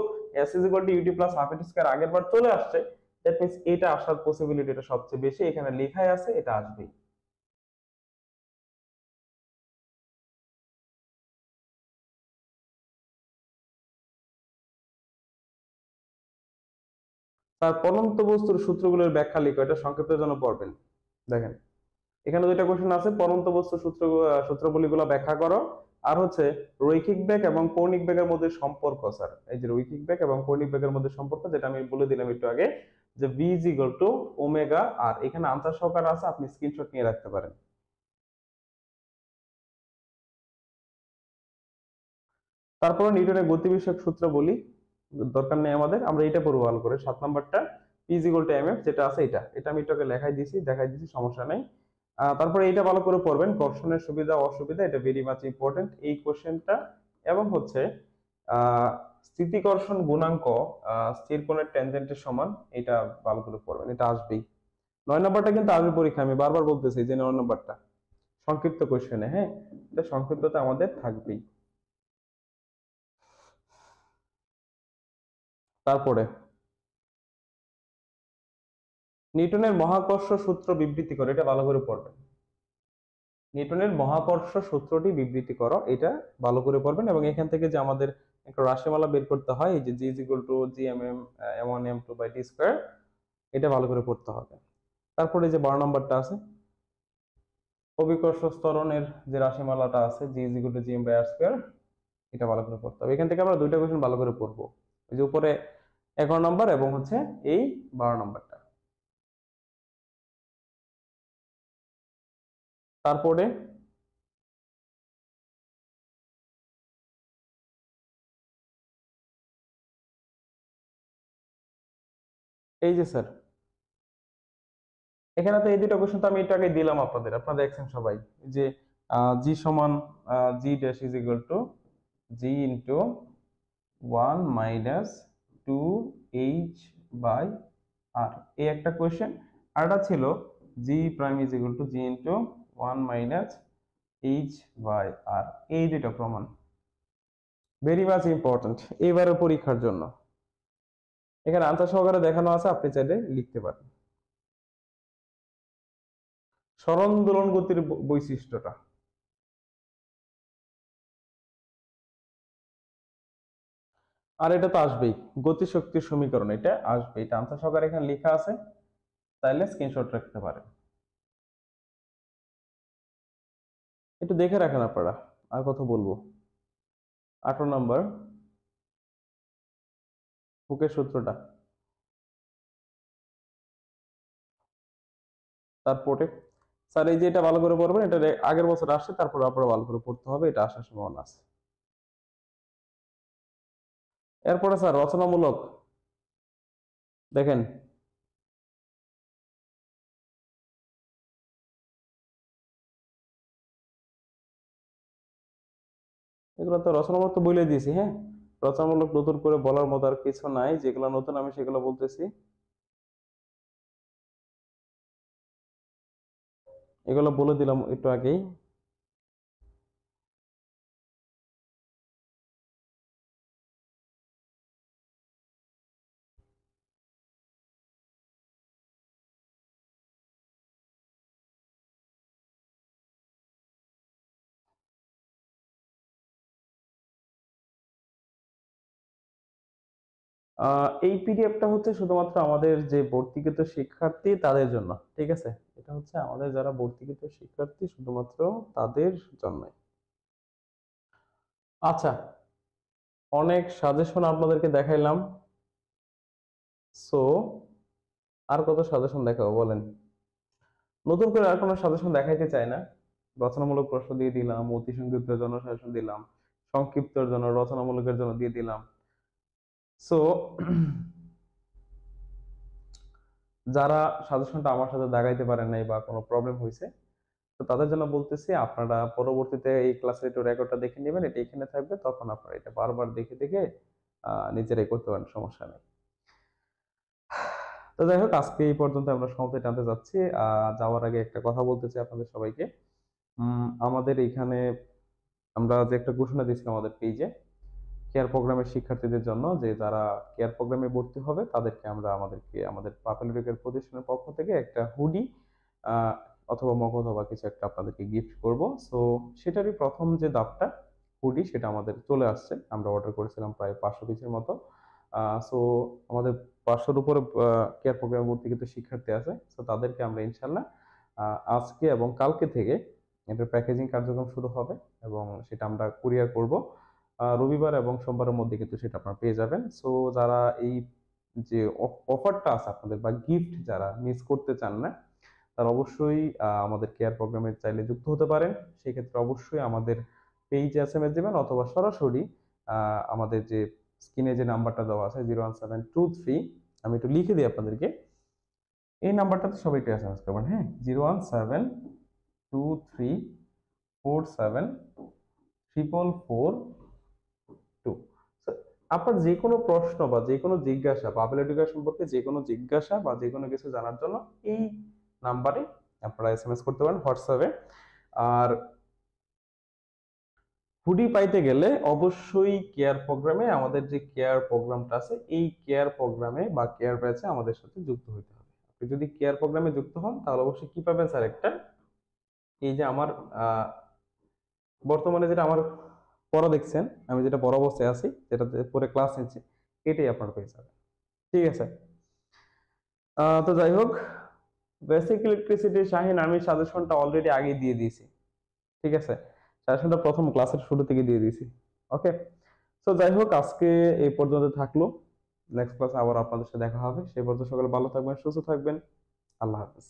s is equal to u t plus half a t square আগের বার চলে আসছে, দ্যাট মিন্স এটা আসার পসিবিলিটিটা সবচেয়ে বেশি, এখানে লেখাই আছে এটা আসবেই। তার পরন্ত বস্তুর সূত্রগুলোর ব্যাখ্যা লিখো, এটা সংক্ষিপ্তের জন্য পড়বেন। দেখেন এখানে দুইটা কোশ্চেন আছে, পরন্ত বস্তুর সূত্রগুলো ব্যাখ্যা করো, আর হচ্ছে রৈখিক বেগ এবং কৌণিক বেগের মধ্যে সম্পর্ক। স্যার এই যে রৈখিক বেগ এবং কৌণিক বেগের মধ্যে সম্পর্ক, যেটা আমি বলে দিলাম একটু আগে, যে v is equal to omega, আর এখানে আনসার সহকারে আছে, আপনি স্ক্রিনশট নিয়ে রাখতে পারেন। তারপরে নিউটনের গতি বিষয়ক সূত্র বলি, দরকার নেই আমাদের, আমরা এটা পড়বো ভালো করে। 7 নাম্বারটা p is equal two mf, যেটা আছে এটা এটা আমি এটাকে দেখাই দিছি, সমস্যা নাই। তারপরে এইটা ভালো করে পড়বেন, ঘর্ষণের সুবিধা অসুবিধা, এটা ভেরি মাচ ইম্পর্টেন্ট এই কোশ্চেনটা। এবং হচ্ছে স্থিতিকর্ষণ গুণাঙ্ক স্থির কোণের ট্যানজেন্টের সমান, এটা ভালো করে পড়বেন, এটা আসবেই। 9 নাম্বারটা কিন্তু আসবে পরীক্ষা, আমি বারবার বলতেছি যে 9 নাম্বারটা সংক্ষিপ্ত কোশ্চেনে, হ্যাঁ, এটা সংক্ষিপ্ততে আমাদের থাকবেই। তারপরে নিউটনের মহাকর্ষ সূত্র বিবৃতি করে, এটা ভালো করে পড়বেন। নিউটনের মহাকর্ষ সূত্রটি বিবৃতি করো, এটা ভালো করে পড়বেন। এবং এখান থেকে যে আমাদের একটা রাশিমালা বের করতে হয়, এই যে G is equal to G M M M one M two by T square, এটা ভালো করে পড়তে হবে। তারপরে যে 12 নম্বরটা আছে, অভিকর্ষ ত্বরণের যে রাশিমালাটা আছে, G is equal to G M by R square, এটা ভালো করে পড়তে হবে। এখান থেকে আমরা দুইটা কোশ্চেন ভালো করে পড়বো, এই যে উপরে 11 নম্বর এবং হচ্ছে এই 12 নম্বরটা। তারপরে এই যে স্যার, এখানে তো এই দুটো কোশ্চেন তো আমি একটু আগে দিলাম আপনাদের, আপনারা দেখছেন সবাই, যে জি সমান G dash is equal to G into 1 - 2h by R, এই একটা কোয়েশ্চেন। আর একটা ছিল G prime is equal to G into 1 - h by R. এই দুটো প্রমাণ ভেরি মাচ ইম্পর্টেন্ট এবারের পরীক্ষার জন্য। এখানে আনসার সহকারে দেখানো আছে, আপনি চাইলে লিখতে পারেন। সরণ দোলন গতির বৈশিষ্ট্যটা, আর এটা তো আসবেই, গতিশক্তির সমীকরণ, এটা আসবে, এটা আনসার সহকারে এখানে লেখা আছে, তাইলে স্ক্রিনশট রাখতে পারেন। একটু দেখে রাখেন আপনারা। আর কথা বলবো, 18 নম্বর হুকের সূত্রটা, তারপরে স্যার এই যে এটা ভালো করে পড়বেন, এটা আগের বছর আসছে, তারপর আপনারা ভালো করে পড়তে হবে, এটা আসার সম্ভাবনা আছে। এরপরে স্যার রচনামূলক, দেখেন এগুলো তো রচনামূলক তো বলে দিয়েছি, হ্যাঁ। রচনামূলক নতুন করে বলার মতো আর কিছু নাই, যেগুলো নতুন আমি সেগুলো বলতেছি। এগুলো বলে দিলাম একটু আগেই। এই পিডিএফটা হচ্ছে শুধুমাত্র আমাদের যে ভর্তিকৃত শিক্ষার্থী তাদের জন্য, ঠিক আছে। এটা হচ্ছে আমাদের যারা ভর্তিকৃত শিক্ষার্থী শুধুমাত্র তাদের জন্য। আচ্ছা, অনেক সাজেশন আপনাদেরকে দেখাইলাম, সো আর কত সাজেশন দেখাবো বলেন। নতুন করে আর কোনো সাজেশন দেখাইতে চাই না। রচনামূলক প্রশ্ন দিয়ে দিলাম, অতি সংক্ষিপ্তের জন্য সাজেশন দিলাম, সংক্ষিপ্তের জন্য, রচনামূলকের জন্য দিয়ে দিলাম। সো যারা সাজেশনটা আমার সাথে দাগাইতে পারেন নাই বা কোনো প্রবলেম হয়েছে, তো তাদের জন্য বলতেছি আপনারা পরবর্তীতে এই ক্লাসের একটু রেকর্ডটা দেখে নেবেন, এটা এখানে থাকবে, তখন আপনারা এটা বারবার দেখে দেখে নিজেরাই করতে পারেন, সমস্যা নেই। তো যাই হোক, আজকে এই পর্যন্ত আমরা সমাপ্তি টানতে যাচ্ছি। যাওয়ার আগে একটা কথা বলতে চাই আপনাদের সবাইকে। আমাদের এখানে আমরা যে একটা ঘোষণা দিয়েছিলাম আমাদের পেজে, কেয়ার প্রোগ্রামের শিক্ষার্থীদের জন্য, যে যারা কেয়ার প্রোগ্রামে ভর্তি হবে তাদেরকে আমরা আমাদের পাপুলার প্রতিষ্ঠানের পক্ষ থেকে একটা হুডি অথবা মগ অথবা কিছু একটা আপনাদেরকে গিফট করব। সো সেটারই প্রথম যে ধাপটা হুডি, সেটা আমাদের চলে আসছে, আমরা অর্ডার করেছিলাম প্রায় 500 পিসের মতো। সো আমাদের 500-র উপরে কেয়ার প্রোগ্রামে ভর্তি কিন্তু শিক্ষার্থী আছে, সো তাদেরকে আমরা ইনশাল্লাহ আজকে এবং কালকে থেকে এটার প্যাকেজিং কার্যক্রম শুরু হবে, এবং সেটা আমরা কুরিয়ার করব। রবিবার এবং সোমবারের মধ্যে কিন্তু সেটা আপনারা পেয়ে যাবেন। সো যারা এই যে অফারটা আছে আপনাদের, বা গিফট যারা মিস করতে চান না, তারা অবশ্যই আমাদের কেয়ার প্রোগ্রামে চাইলে যুক্ত হতে পারেন। সেক্ষেত্রে অবশ্যই আমাদের পেজে এসএমএস দিবেন, অথবা সরাসরি আমাদের যে স্ক্রিনে যে নাম্বারটা দেওয়া আছে 01723, আমি একটু লিখে দিই আপনাদেরকে, এই নাম্বারটাতে সবাইকে এসএমএস করবেন, হ্যাঁ। 01723474442। আপনার যে কোনো প্রশ্ন বা যে কোনো জিজ্ঞাসা, বাবেল এডুকেশন সম্পর্কে যে কোনো জিজ্ঞাসা বা যে কোনো কিছু জানার জন্য এই নাম্বারে আপনারা এসএমএস করতে পারেন হোয়াটসঅ্যাপে। আর হুডি পাইতে গেলে অবশ্যই কেয়ার প্রোগ্রামে, আমাদের যে কেয়ার প্রোগ্রামটা আছে, এই কেয়ার প্রোগ্রামে বা কেয়ার ব্যাচে আমাদের সাথে যুক্ত হতে হবে। আপনি যদি কেয়ার প্রোগ্রামে যুক্ত হন তাহলে অবশ্যই কি পাবেন স্যার, একটা এই যে আমার বর্তমানে যেটা আমার পড়া দেখছেন, আমি যেটা পড়া অবস্থায় আছি, যেটা পরে ক্লাস নিচ্ছি, এটাই আপনার পেয়ে যাবেন, ঠিক আছে। তো যাই হোক, বেসিক ইলেকট্রিসিটি শাহিন, আমি সাজেশনটা অলরেডি আগে দিয়ে দিয়েছি, ঠিক আছে। সাজেশনটা প্রথম ক্লাসের শুরু থেকে দিয়ে দিয়েছি, ওকে। তো যাই হোক, আজকে এই পর্যন্ত থাকলো। নেক্সট ক্লাসে আবার আপনাদের সাথে দেখা হবে, সেই পর্যন্ত সকলে ভালো থাকবেন, সুস্থ থাকবেন। আল্লাহ হাফেজ।